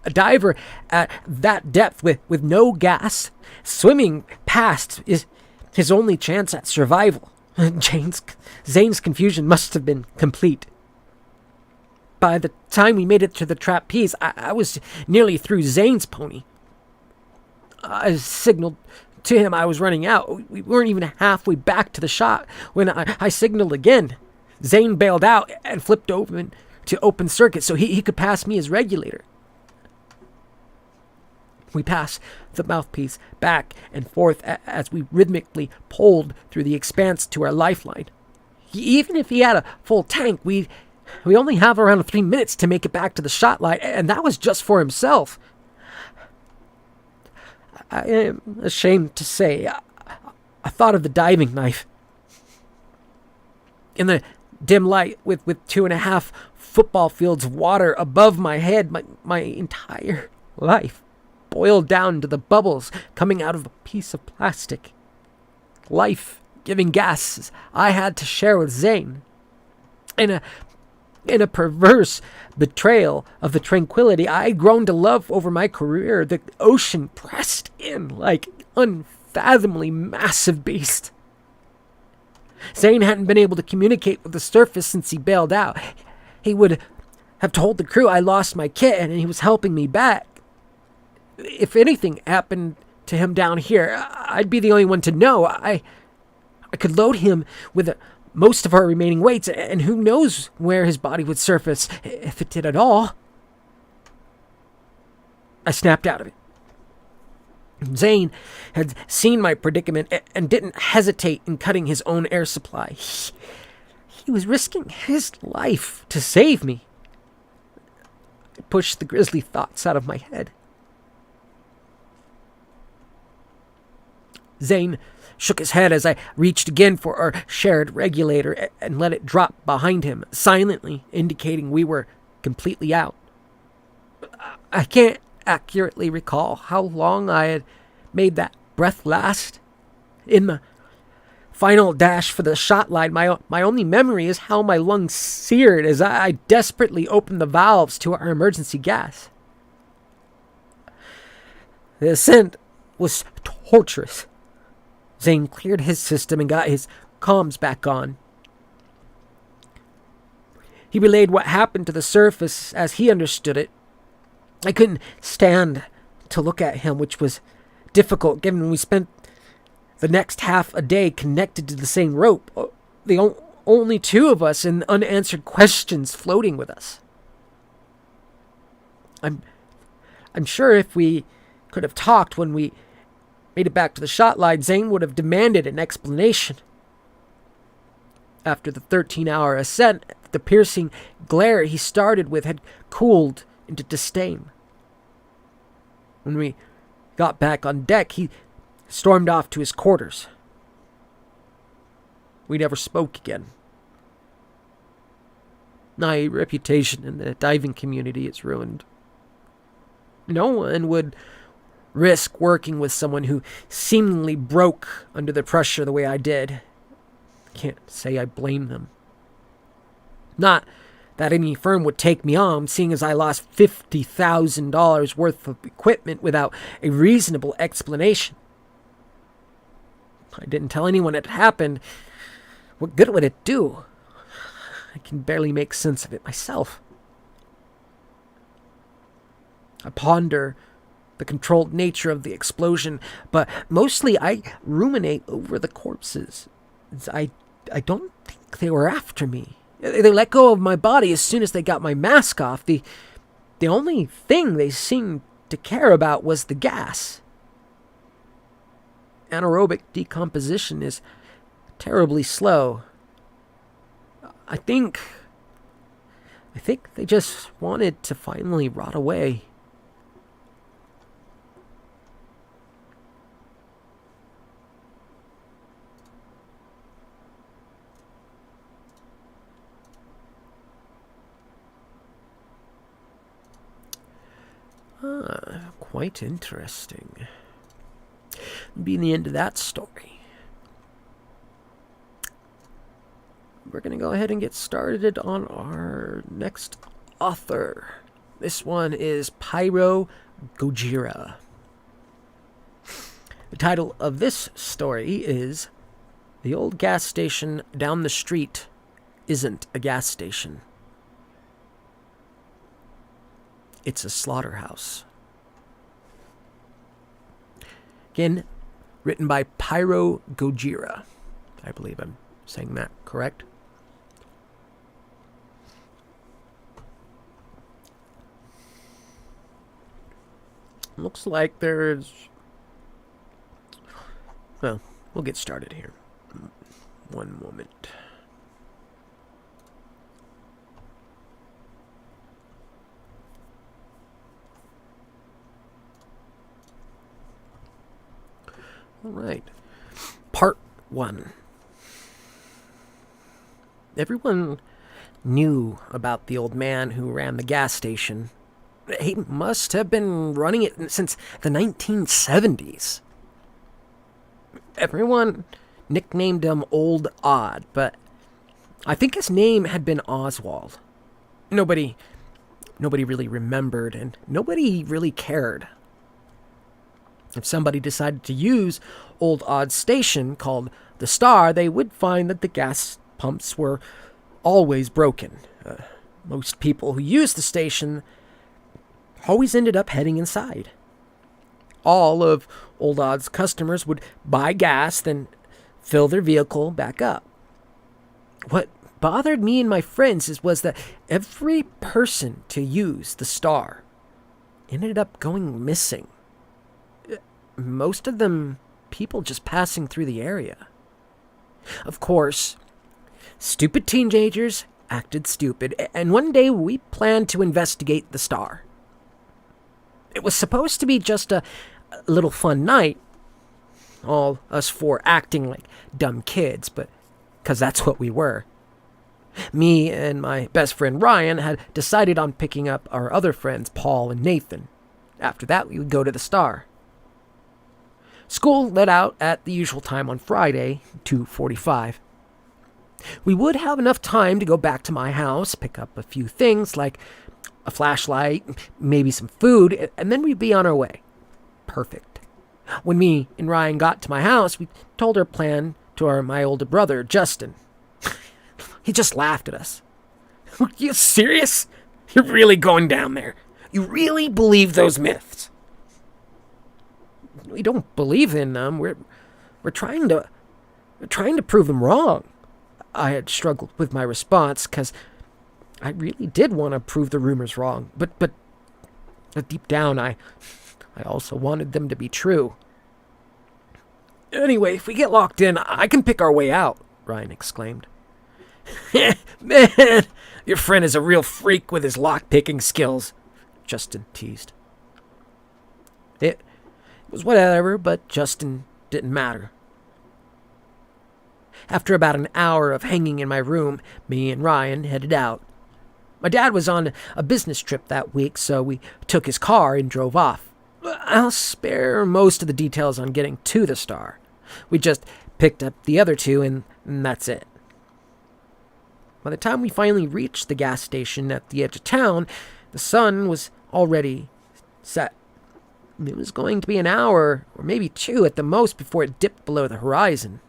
S2: A diver at that depth with no gas, swimming past is his only chance at survival. Zane's confusion must have been complete. By the time we made it to the trapeze, I was nearly through Zane's pony. I signaled to him I was running out. We weren't even halfway back to the shot when I signaled again. Zane bailed out and flipped open to open circuit so he could pass me his regulator. We passed the mouthpiece back and forth as we rhythmically pulled through the expanse to our lifeline. Even if he had a full tank, we only have around 3 minutes to make it back to the shot line, and that was just for himself. I am ashamed to say, I thought of the diving knife. In the dim light, with 2.5 football fields of water above my head, my entire life boiled down to the bubbles coming out of a piece of plastic. Life-giving gases I had to share with Zane. In a perverse betrayal of the tranquility I had grown to love over my career, the ocean pressed in like an unfathomably massive beast. Zane hadn't been able to communicate with the surface since he bailed out. He would have told the crew I lost my kit and he was helping me back. If anything happened to him down here, I'd be the only one to know. I could load him with most of our remaining weights, and who knows where his body would surface, if it did at all. I snapped out of it. Zane had seen my predicament and didn't hesitate in cutting his own air supply. He was risking his life to save me. I pushed the grisly thoughts out of my head. Zane shook his head as I reached again for our shared regulator and let it drop behind him, silently indicating we were completely out. I can't accurately recall how long I had made that breath last. In the final dash for the shot line, my only memory is how my lungs seared as I desperately opened the valves to our emergency gas. The ascent was torturous. Zane cleared his system and got his comms back on. He relayed what happened to the surface as he understood it. I couldn't stand to look at him, which was difficult given we spent the next half a day connected to the same rope. The only two of us and unanswered questions floating with us. I'm sure if we could have talked when we made it back to the shot line, Zane would have demanded an explanation. After the 13-hour ascent, the piercing glare he started with had cooled into disdain. When we got back on deck, he stormed off to his quarters. We never spoke again. My reputation in the diving community is ruined. No one would risk working with someone who seemingly broke under the pressure the way I did. Can't say I blame them. Not that any firm would take me on, seeing as I lost $50,000 worth of equipment without a reasonable explanation. I didn't tell anyone it happened. What good would it do? I can barely make sense of it myself. I ponder the controlled nature of the explosion, but mostly I ruminate over the corpses. I don't think they were after me. They let go of my body as soon as they got my mask off. The only thing they seemed to care about was the gas. Anaerobic decomposition is terribly slow. I think they just wanted to finally rot away. Quite interesting. Being the end of that story. We're going to go ahead and get started on our next author. This one is PyroGojira. The title of this story is The Old Gas Station Down the Street Isn't a Gas Station. It's a slaughterhouse. Again, written by PyroGojira. I believe I'm saying that correct. Looks like there's... Well, we'll get started here. One moment. All right. Part 1. Everyone knew about the old man who ran the gas station. He must have been running it since the 1970s. Everyone nicknamed him Old Odd, but I think his name had been Oswald. Nobody really remembered, and nobody really cared. If somebody decided to use Old Odd's station, called the Star, they would find that the gas pumps were always broken. Most people who used the station always ended up heading inside. All of Old Odd's customers would buy gas, then fill their vehicle back up. What bothered me and my friends was that every person to use the Star ended up going missing. Most of them people just passing through the area. Of course, stupid teenagers acted stupid, and one day we planned to investigate the Star. It was supposed to be just a little fun night, All us four acting like dumb kids, but 'cause that's what we were. Me and my best friend Ryan had decided on picking up our other friends, Paul and Nathan. After that, we would go to the Star. School let out at the usual time on Friday, 2:45. We would have enough time to go back to my house, pick up a few things like a flashlight, maybe some food, and then we'd be on our way. Perfect. When me and Ryan got to my house, we told our plan to my older brother, Justin. He just laughed at us. Are you serious? You're really going down there? You really believe those myths? We don't believe in them. We're trying to prove them wrong. I had struggled with my response because I really did want to prove the rumors wrong. But deep down, I also wanted them to be true. Anyway, if we get locked in, I can pick our way out, Ryan exclaimed. Man, your friend is a real freak with his lock-picking skills, Justin teased. It was whatever, but Justin didn't matter. After about an hour of hanging in my room, me and Ryan headed out. My dad was on a business trip that week, so we took his car and drove off. I'll spare most of the details on getting to the Star. We just picked up the other two, and that's it. By the time we finally reached the gas station at the edge of town, the sun was already set. It was going to be an hour, or maybe 2 at the most, before it dipped below the horizon.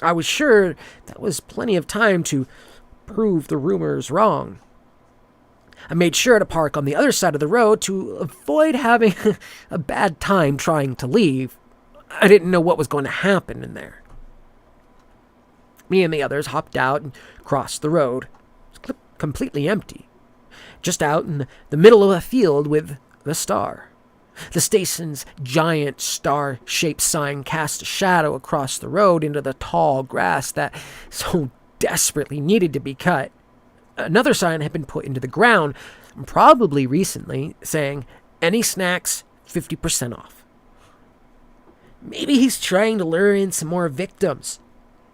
S2: I was sure that was plenty of time to prove the rumors wrong. I made sure to park on the other side of the road to avoid having a bad time trying to leave. I didn't know what was going to happen in there. Me and the others hopped out and crossed the road. It was completely empty. Just out in the middle of a field with the Star. The station's giant star-shaped sign cast a shadow across the road into the tall grass that so desperately needed to be cut. Another sign had been put into the ground, probably recently, saying, "Any snacks, 50% off." Maybe he's trying to lure in some more victims,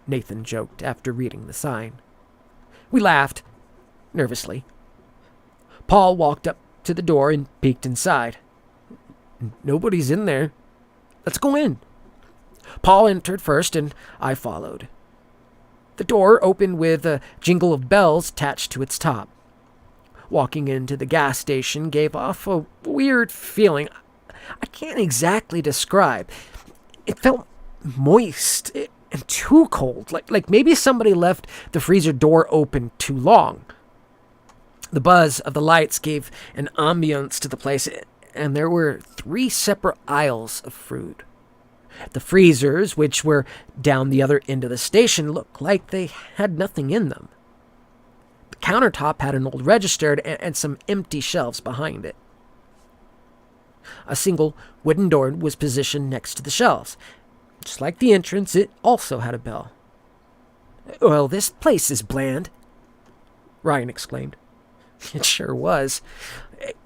S2: Nathan joked after reading the sign. We laughed, nervously. Paul walked up to the door and peeked inside. Nobody's in there. Let's go in. Paul entered first, and I followed. The door opened with a jingle of bells attached to its top. Walking into the gas station gave off a weird feeling I can't exactly describe. It felt moist and too cold, like maybe somebody left the freezer door open too long. The buzz of the lights gave an ambience to the place, and there were 3 separate aisles of food. The freezers, which were down the other end of the station, looked like they had nothing in them. The countertop had an old register and some empty shelves behind it. A single wooden door was positioned next to the shelves. Just like the entrance, it also had a bell. "Well, this place is bland," Ryan exclaimed. It sure was.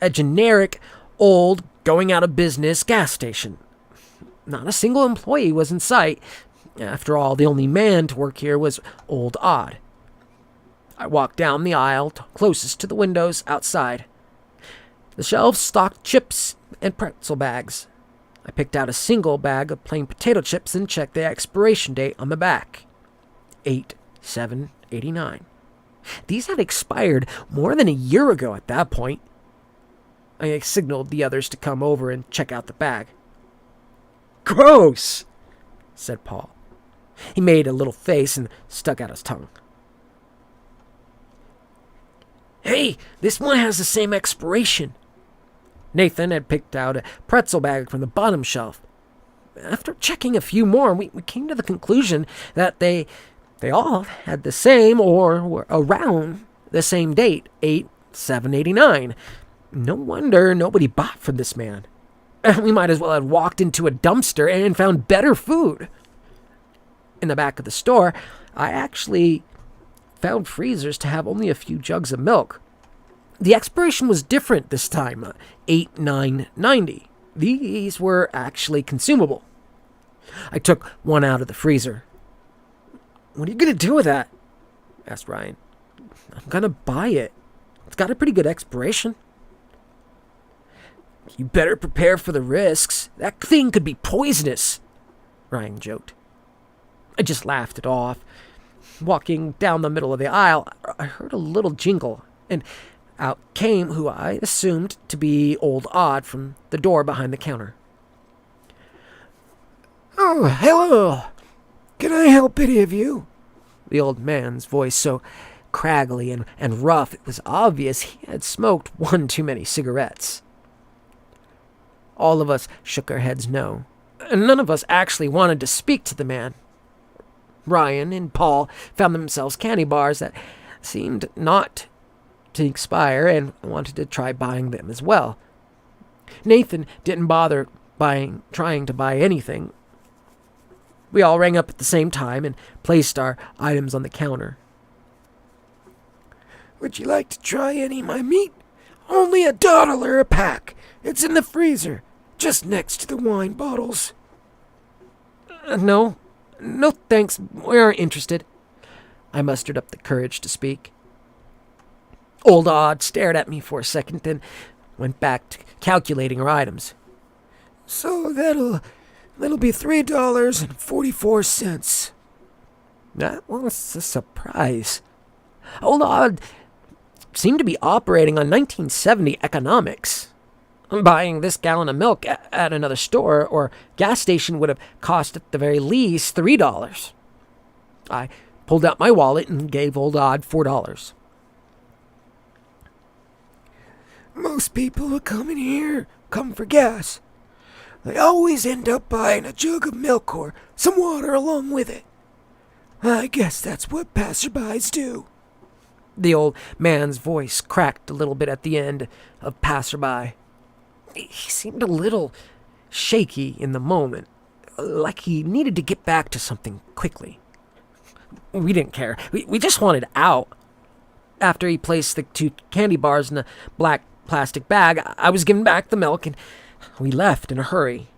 S2: A generic, old, going-out-of-business gas station. Not a single employee was in sight. After all, the only man to work here was Old Odd. I walked down the aisle closest to the windows outside. The shelves stocked chips and pretzel bags. I picked out a single bag of plain potato chips and checked the expiration date on the back. 8/7/89. These had expired more than a year ago at that point. I signaled the others to come over and check out the bag. "Gross," said Paul. He made a little face and stuck out his tongue. "Hey, this one has the same expiration." Nathan had picked out a pretzel bag from the bottom shelf. After checking a few more, we came to the conclusion that they all had the same or were around the same date, 8/7/89. No wonder nobody bought from this man. We might as well have walked into a dumpster and found better food. In the back of the store, I actually found freezers to have only a few jugs of milk. The expiration was different this time, 8/9/90. These were actually consumable. I took one out of the freezer. "What are you going to do with that?" asked Ryan. "I'm going to buy it. It's got a pretty good expiration." "You better prepare for the risks. That thing could be poisonous," Ryan joked. I just laughed it off. Walking down the middle of the aisle, I heard a little jingle, and out came who I assumed to be Old Odd from the door behind the counter.
S3: "Oh, hello. Can I help any of you?"
S2: The old man's voice so craggly and rough, it was obvious he had smoked one too many cigarettes. All of us shook our heads no, and none of us actually wanted to speak to the man. Ryan and Paul found themselves candy bars that seemed not to expire and wanted to try buying them as well. Nathan didn't bother trying to buy anything. We all rang up at the same time and placed our items on the counter.
S3: "Would you like to try any of my meat? Only $1 a pack. It's in the freezer, just next to the wine bottles."
S2: No, thanks. We aren't interested." I mustered up the courage to speak. Old Odd stared at me for a second, then went back to calculating our items.
S3: "So that'll be $3.44.
S2: That was a surprise. Old Odd seemed to be operating on 1970 economics. Buying this gallon of milk at another store or gas station would have cost at the very least $3. I pulled out my wallet and gave Old Odd $4.
S3: "Most people who come in here come for gas. They always end up buying a jug of milk or some water along with it. I guess that's what passerbys do."
S2: The old man's voice cracked a little bit at the end of passerby. He seemed a little shaky in the moment, like he needed to get back to something quickly. We didn't care. We just wanted out. After he placed the 2 candy bars in a black plastic bag, I was given back the milk, and we left in a hurry.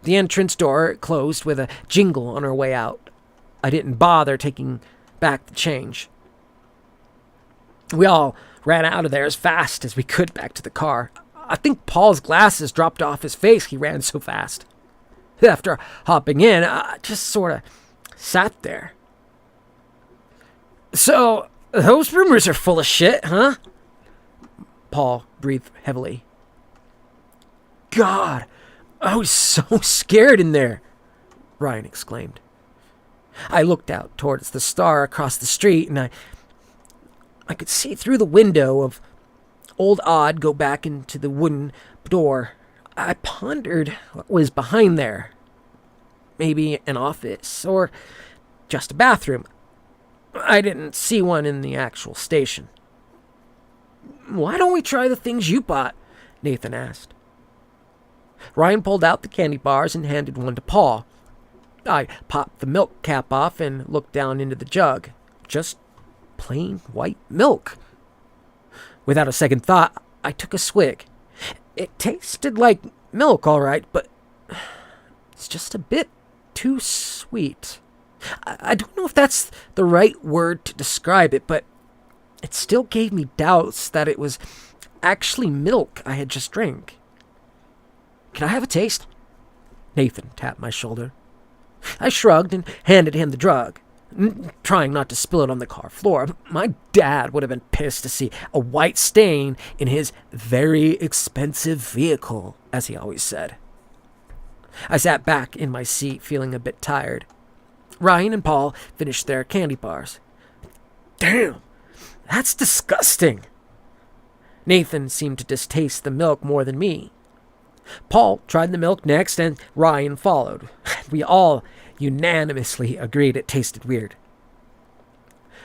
S2: The entrance door closed with a jingle on our way out. I didn't bother taking back the change. We all ran out of there as fast as we could back to the car. I think Paul's glasses dropped off his face. He ran so fast. After hopping in, I just sort of sat there. "So, those rumors are full of shit, huh?" Paul breathed heavily. "God, I was so scared in there," Ryan exclaimed. I looked out towards the star across the street, and I could see through the window of Old Odd go back into the wooden door. I pondered what was behind there. Maybe an office, or just a bathroom. I didn't see one in the actual station. "Why don't we try the things you bought?" Nathan asked. Ryan pulled out the candy bars and handed one to Paul. I popped the milk cap off and looked down into the jug. Just plain white milk. Without a second thought, I took a swig. It tasted like milk, all right, but it's just a bit too sweet. I don't know if that's the right word to describe it, but it still gave me doubts that it was actually milk I had just drank. "Can I have a taste?" Nathan tapped my shoulder. I shrugged and handed him the jug, trying not to spill it on the car floor. My dad would have been pissed to see a white stain in his very expensive vehicle, as he always said. I sat back in my seat, feeling a bit tired. Ryan and Paul finished their candy bars. "Damn, that's disgusting." Nathan seemed to distaste the milk more than me. Paul tried the milk next, and Ryan followed. We all unanimously agreed it tasted weird.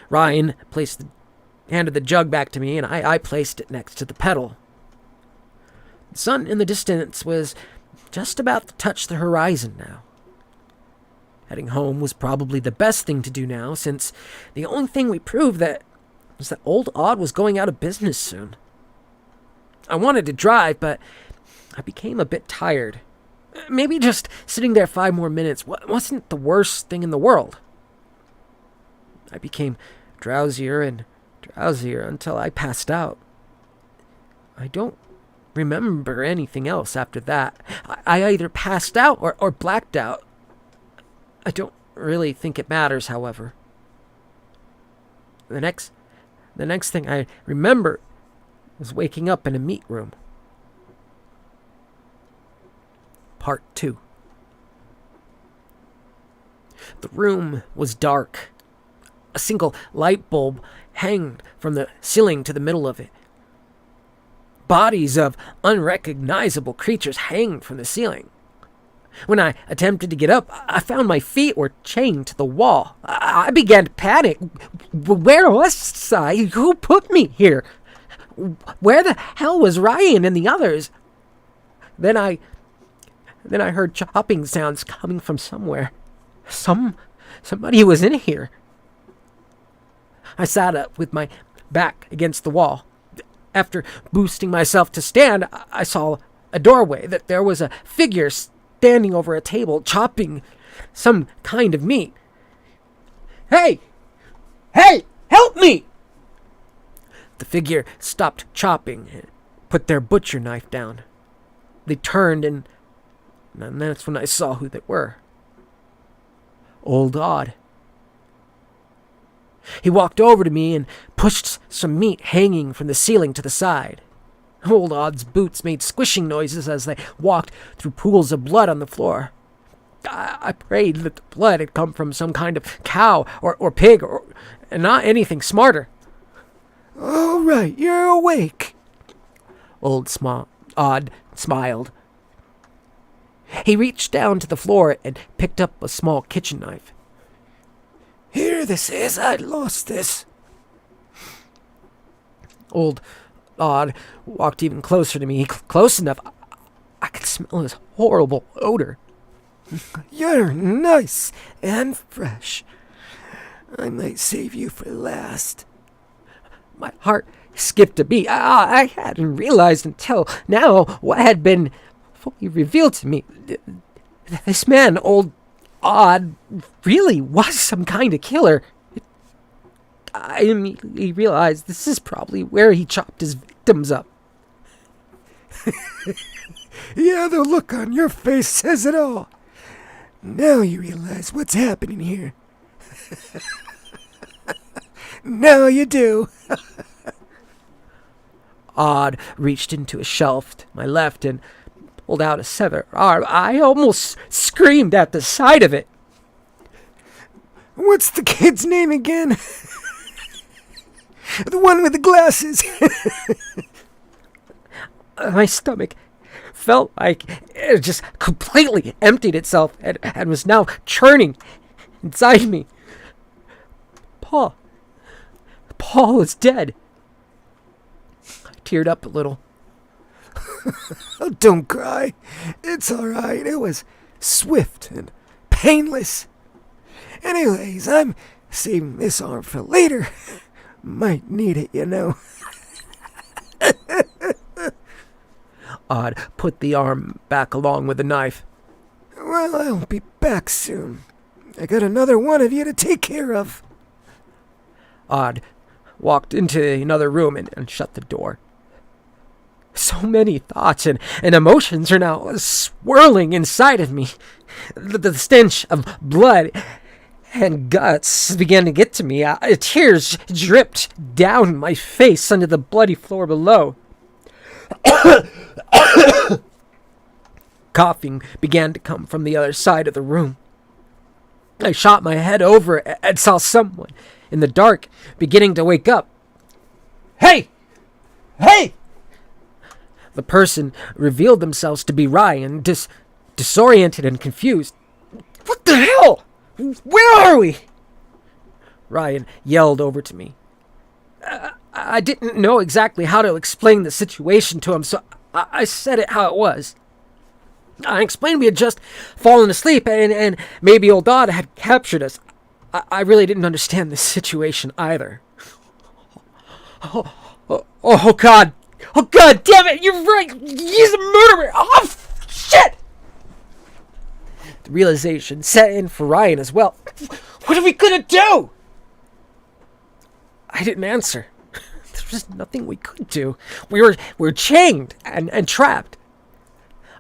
S2: Ryan handed the jug back to me, and I placed it next to the pedal. The sun in the distance was just about to touch the horizon now. Heading home was probably the best thing to do now, since the only thing we proved was that Old Odd was going out of business soon. I wanted to drive, but I became a bit tired. Maybe just sitting there 5 more minutes wasn't the worst thing in the world. I became drowsier and drowsier until I passed out. I don't remember anything else after that. I either passed out or blacked out. I don't really think it matters, however. The next thing I remember was waking up in a meat room. Part 2. The room was dark. A single light bulb hanged from the ceiling to the middle of it. Bodies of unrecognizable creatures hanged from the ceiling. When I attempted to get up, I found my feet were chained to the wall. I began to panic. Where was I? Who put me here? Where the hell was Ryan and the others? Then I heard chopping sounds coming from somewhere. Somebody was in here. I sat up with my back against the wall. After boosting myself to stand, I saw a doorway, that there was a figure standing over a table, chopping some kind of meat. Hey! Hey! Help me! The figure stopped chopping and put their butcher knife down. They turned, and that's when I saw who they were. Old Odd. He walked over to me and pushed some meat hanging from the ceiling to the side. Old Odd's boots made squishing noises as they walked through pools of blood on the floor. I prayed that the blood had come from some kind of cow or pig, and not anything smarter.
S3: All right, you're awake.
S2: Odd smiled. He reached down to the floor and picked up a small kitchen knife.
S3: Here this is, I lost this.
S2: Old Odd walked even closer to me, close enough I could smell his horrible odor.
S3: You're nice and fresh. I might save you for last.
S2: My heart skipped a beat. I hadn't realized until now what had been fully revealed to me. This man, Old Odd, really was some kind of killer. I immediately realized this is probably where he chopped his victims up.
S3: Yeah, the look on your face says it all. Now you realize what's happening here. Now you do.
S2: Odd reached into a shelf to my left and pulled out a severed arm. I almost screamed at the sight of it.
S3: What's the kid's name again? The one with the glasses.
S2: My stomach felt like it just completely emptied itself and was now churning inside me. Paul is dead. I teared up a little.
S3: Oh, don't cry. It's all right. It was swift and painless. Anyways, I'm saving this arm for later. Might need it, you know.
S2: Odd put the arm back along with the knife.
S3: Well, I'll be back soon. I got another one of you to take care of.
S2: Odd walked into another room and shut the door. So many thoughts and emotions are now swirling inside of me. The stench of blood and guts began to get to me. Tears dripped down my face onto the bloody floor below. Coughing began to come from the other side of the room. I shot my head over and saw someone in the dark beginning to wake up. Hey! Hey! The person revealed themselves to be Ryan, disoriented and confused. What the hell? Where are we? Ryan yelled over to me. I didn't know exactly how to explain the situation to him, so I said it how it was. I explained we had just fallen asleep and maybe Old Odd had captured us. I really didn't understand the situation either. Oh, God. Oh, God damn it. You're right. He's a murderer. Oh, shit. The realization set in for Ryan as well. What are we gonna do? I didn't answer. There was nothing we could do. We were chained and trapped.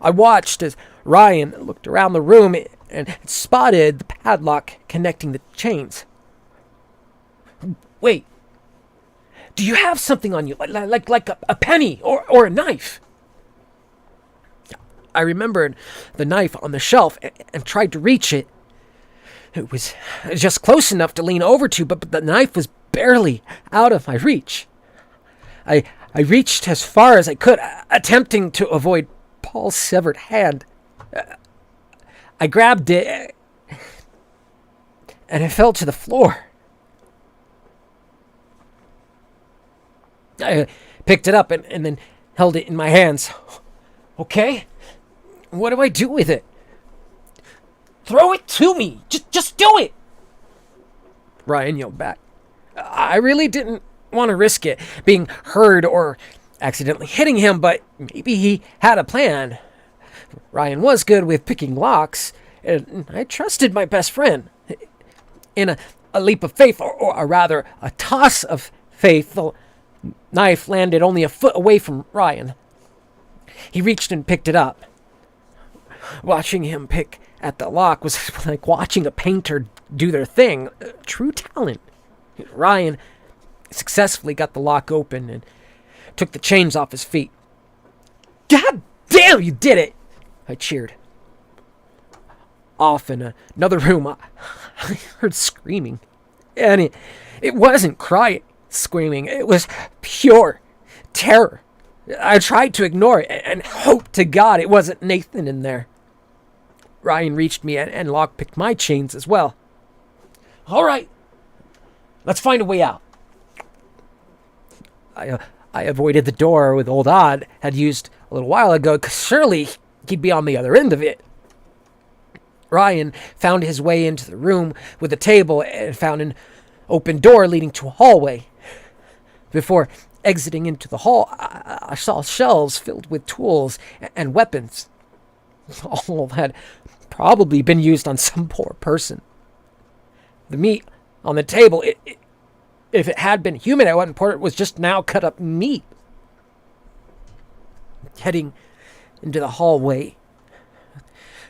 S2: I watched as Ryan looked around the room and spotted the padlock connecting the chains. Wait. Do you have something on you, like a penny or a knife? I remembered the knife on the shelf and tried to reach it. It was just close enough to lean over to, but the knife was barely out of my reach. I reached as far as I could, attempting to avoid Paul's severed hand. I grabbed it, and it fell to the floor. I picked it up and then held it in my hands. Okay, what do I do with it? Throw it to me! Just do it! Ryan yelled back. I really didn't want to risk it, being heard or accidentally hitting him, but maybe he had a plan. Ryan was good with picking locks, and I trusted my best friend. In a leap of faith, or rather, a toss of faith, the knife landed only a foot away from Ryan. He reached and picked it up. Watching him pick at the lock was like watching a painter do their thing. True talent. Ryan successfully got the lock open and took the chains off his feet. God damn, you did it! I cheered. Off in another room, I heard screaming. And it wasn't crying, screaming. It was pure terror. I tried to ignore it and hoped to God it wasn't Nathan in there. Ryan reached me and lockpicked my chains as well. All right, let's find a way out. I avoided the door with old Odd had used a little while ago, because surely he'd be on the other end of it. Ryan found his way into the room with a table and found an open door leading to a hallway. Before exiting into the hall, I saw shelves filled with tools and weapons. All had probably been used on some poor person. The meat on the table, if it had been human at one point, was just now cut up meat. Heading into the hallway,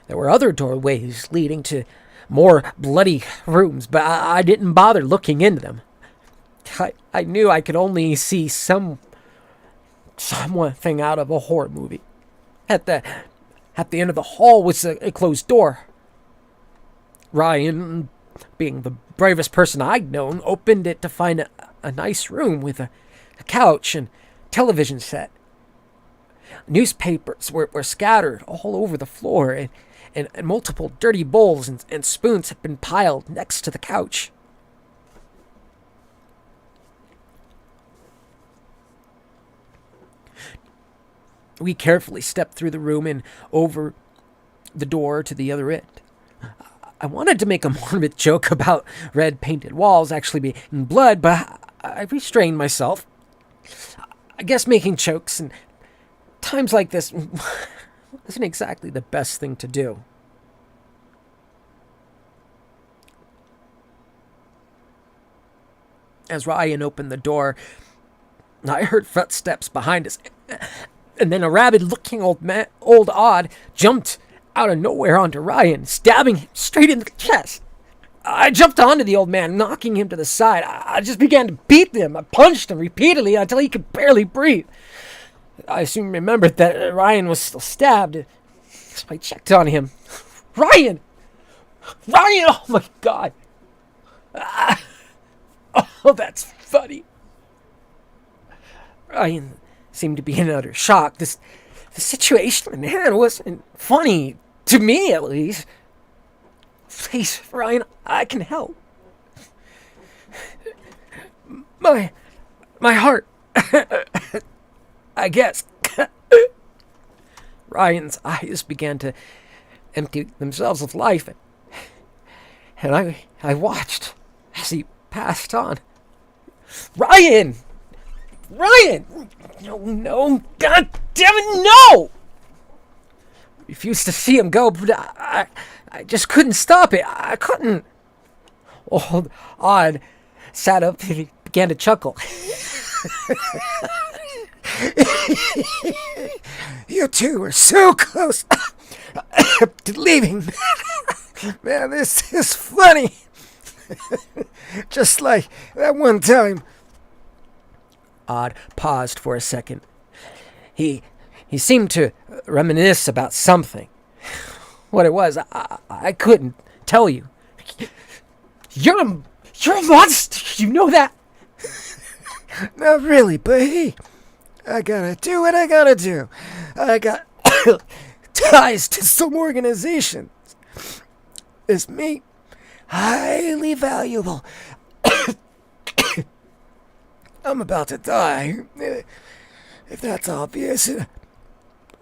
S2: there were other doorways leading to more bloody rooms, but I didn't bother looking into them. I knew I could only see something out of a horror movie. At the end of the hall was a closed door. Ryan, being the bravest person I'd known, opened it to find a nice room with a couch and television set. Newspapers were scattered all over the floor, and multiple dirty bowls and spoons had been piled next to the couch. We carefully stepped through the room and over the door to the other end. I wanted to make a morbid joke about red painted walls actually being blood, but I restrained myself. I guess making jokes in times like this wasn't exactly the best thing to do. As Ryan opened the door, I heard footsteps behind us, and then a rabid-looking old Odd jumped out of nowhere onto Ryan, stabbing him straight in the chest. I jumped onto the old man, knocking him to the side. I just began to beat him. I punched him repeatedly until he could barely breathe. I soon remembered that Ryan was still stabbed, so I checked on him. Ryan! Oh my God! Oh, that's funny. Ryan seemed to be in utter shock. The situation in hand wasn't funny, to me at least. Please, Ryan, I can help. My heart, I guess. Ryan's eyes began to empty themselves of life, and I watched as he passed on. Ryan! No, God damn it, no! I refused to see him go, but I just couldn't stop it. I couldn't. Old Odd sat up and he began to chuckle.
S3: You two are so close to leaving. Man, this is funny. Just like that one time.
S2: Odd paused for a second. He seemed to reminisce about something. What it was, I couldn't tell you. You're a monster. You know that?
S3: Not really, but hey, I gotta do what I gotta do. I got ties to some organizations. This meat, highly valuable. I'm about to die. If that's obvious, I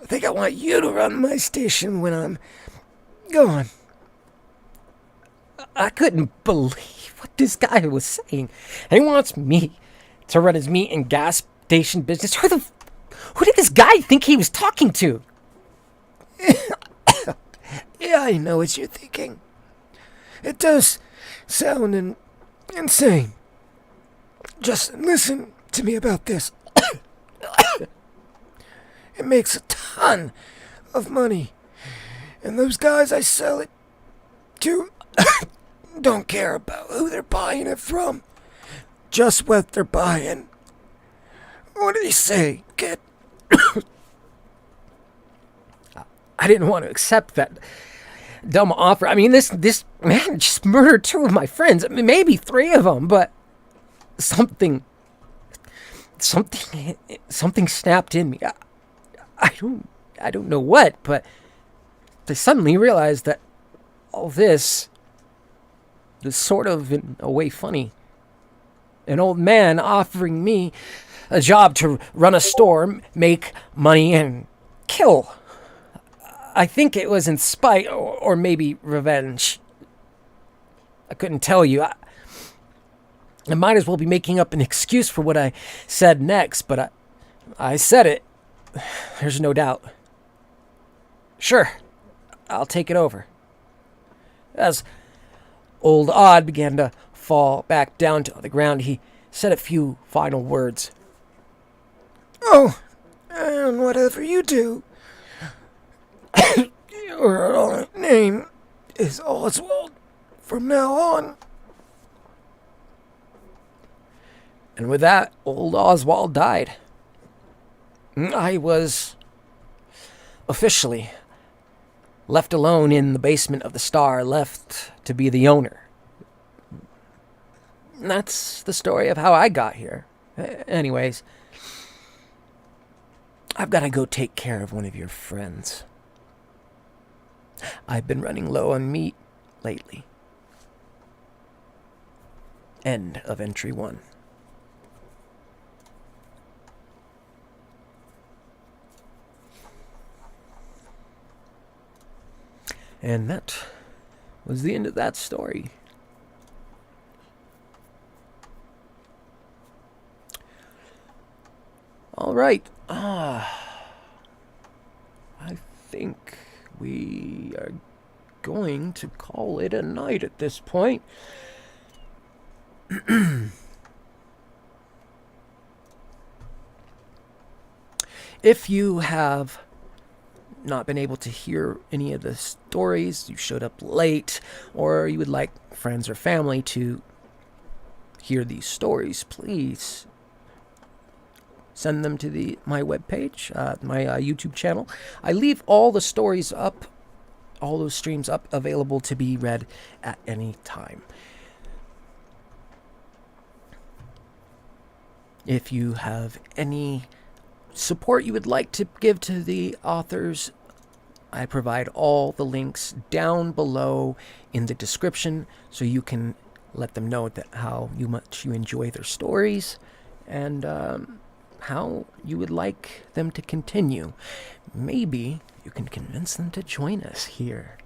S3: think I want you to run my station when I'm gone.
S2: I couldn't believe what this guy was saying. And he wants me to run his meat and gas station business. Who did this guy think he was talking to?
S3: Yeah, I know what you're thinking. It does sound insane. Just listen to me about this. It makes a ton of money. And those guys I sell it to don't care about who they're buying it from. Just what they're buying. What do you say, kid?
S2: I didn't want to accept that dumb offer. I mean, this man just murdered 2 of my friends. I mean, maybe 3 of them, but something snapped in me. I don't know what, but I suddenly realized that all this is sort of in a way funny. An old man offering me a job to run a store, make money, and kill. I think it was in spite or maybe revenge. I couldn't tell you. I might as well be making up an excuse for what I said next, but I said it. There's no doubt. Sure, I'll take it over. As Old Odd began to fall back down to the ground, he said a few final words.
S3: Oh, and whatever you do, your name is Oswald from now on.
S2: And with that, old Oswald died. I was officially left alone in the basement of the Star, left to be the owner. And that's the story of how I got here. Anyways, I've got to go take care of one of your friends. I've been running low on meat lately. End of entry 1. And that was the end of that story. All right. I think we are going to call it a night at this point. If you have not been able to hear any of the stories, you showed up late, or you would like friends or family to hear these stories, please send them to my webpage, my YouTube channel. I leave all the stories up, all those streams up, available to be read at any time. If you have any support you would like to give to the authors, I provide all the links down below in the description, so you can let them know that how much you enjoy their stories and how you would like them to continue. Maybe you can convince them to join us here.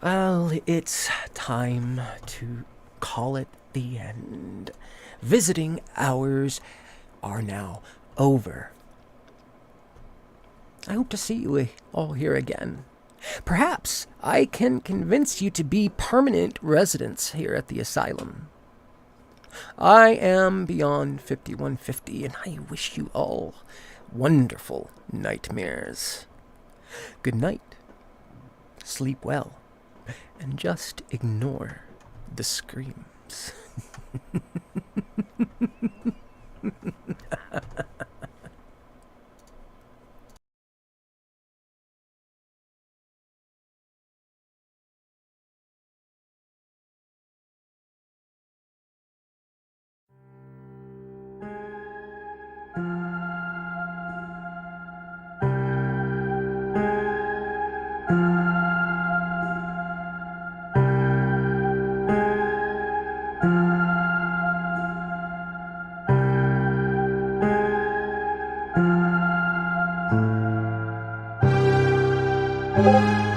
S2: Well, it's time to
S1: call it the end. Visiting hours are now over. I hope to see you all here again. Perhaps I can convince you to be permanent residents here at the asylum. I am Beyond 5150, and I wish you all wonderful nightmares. Good night. Sleep well, and just ignore the screams.
S4: Thank you.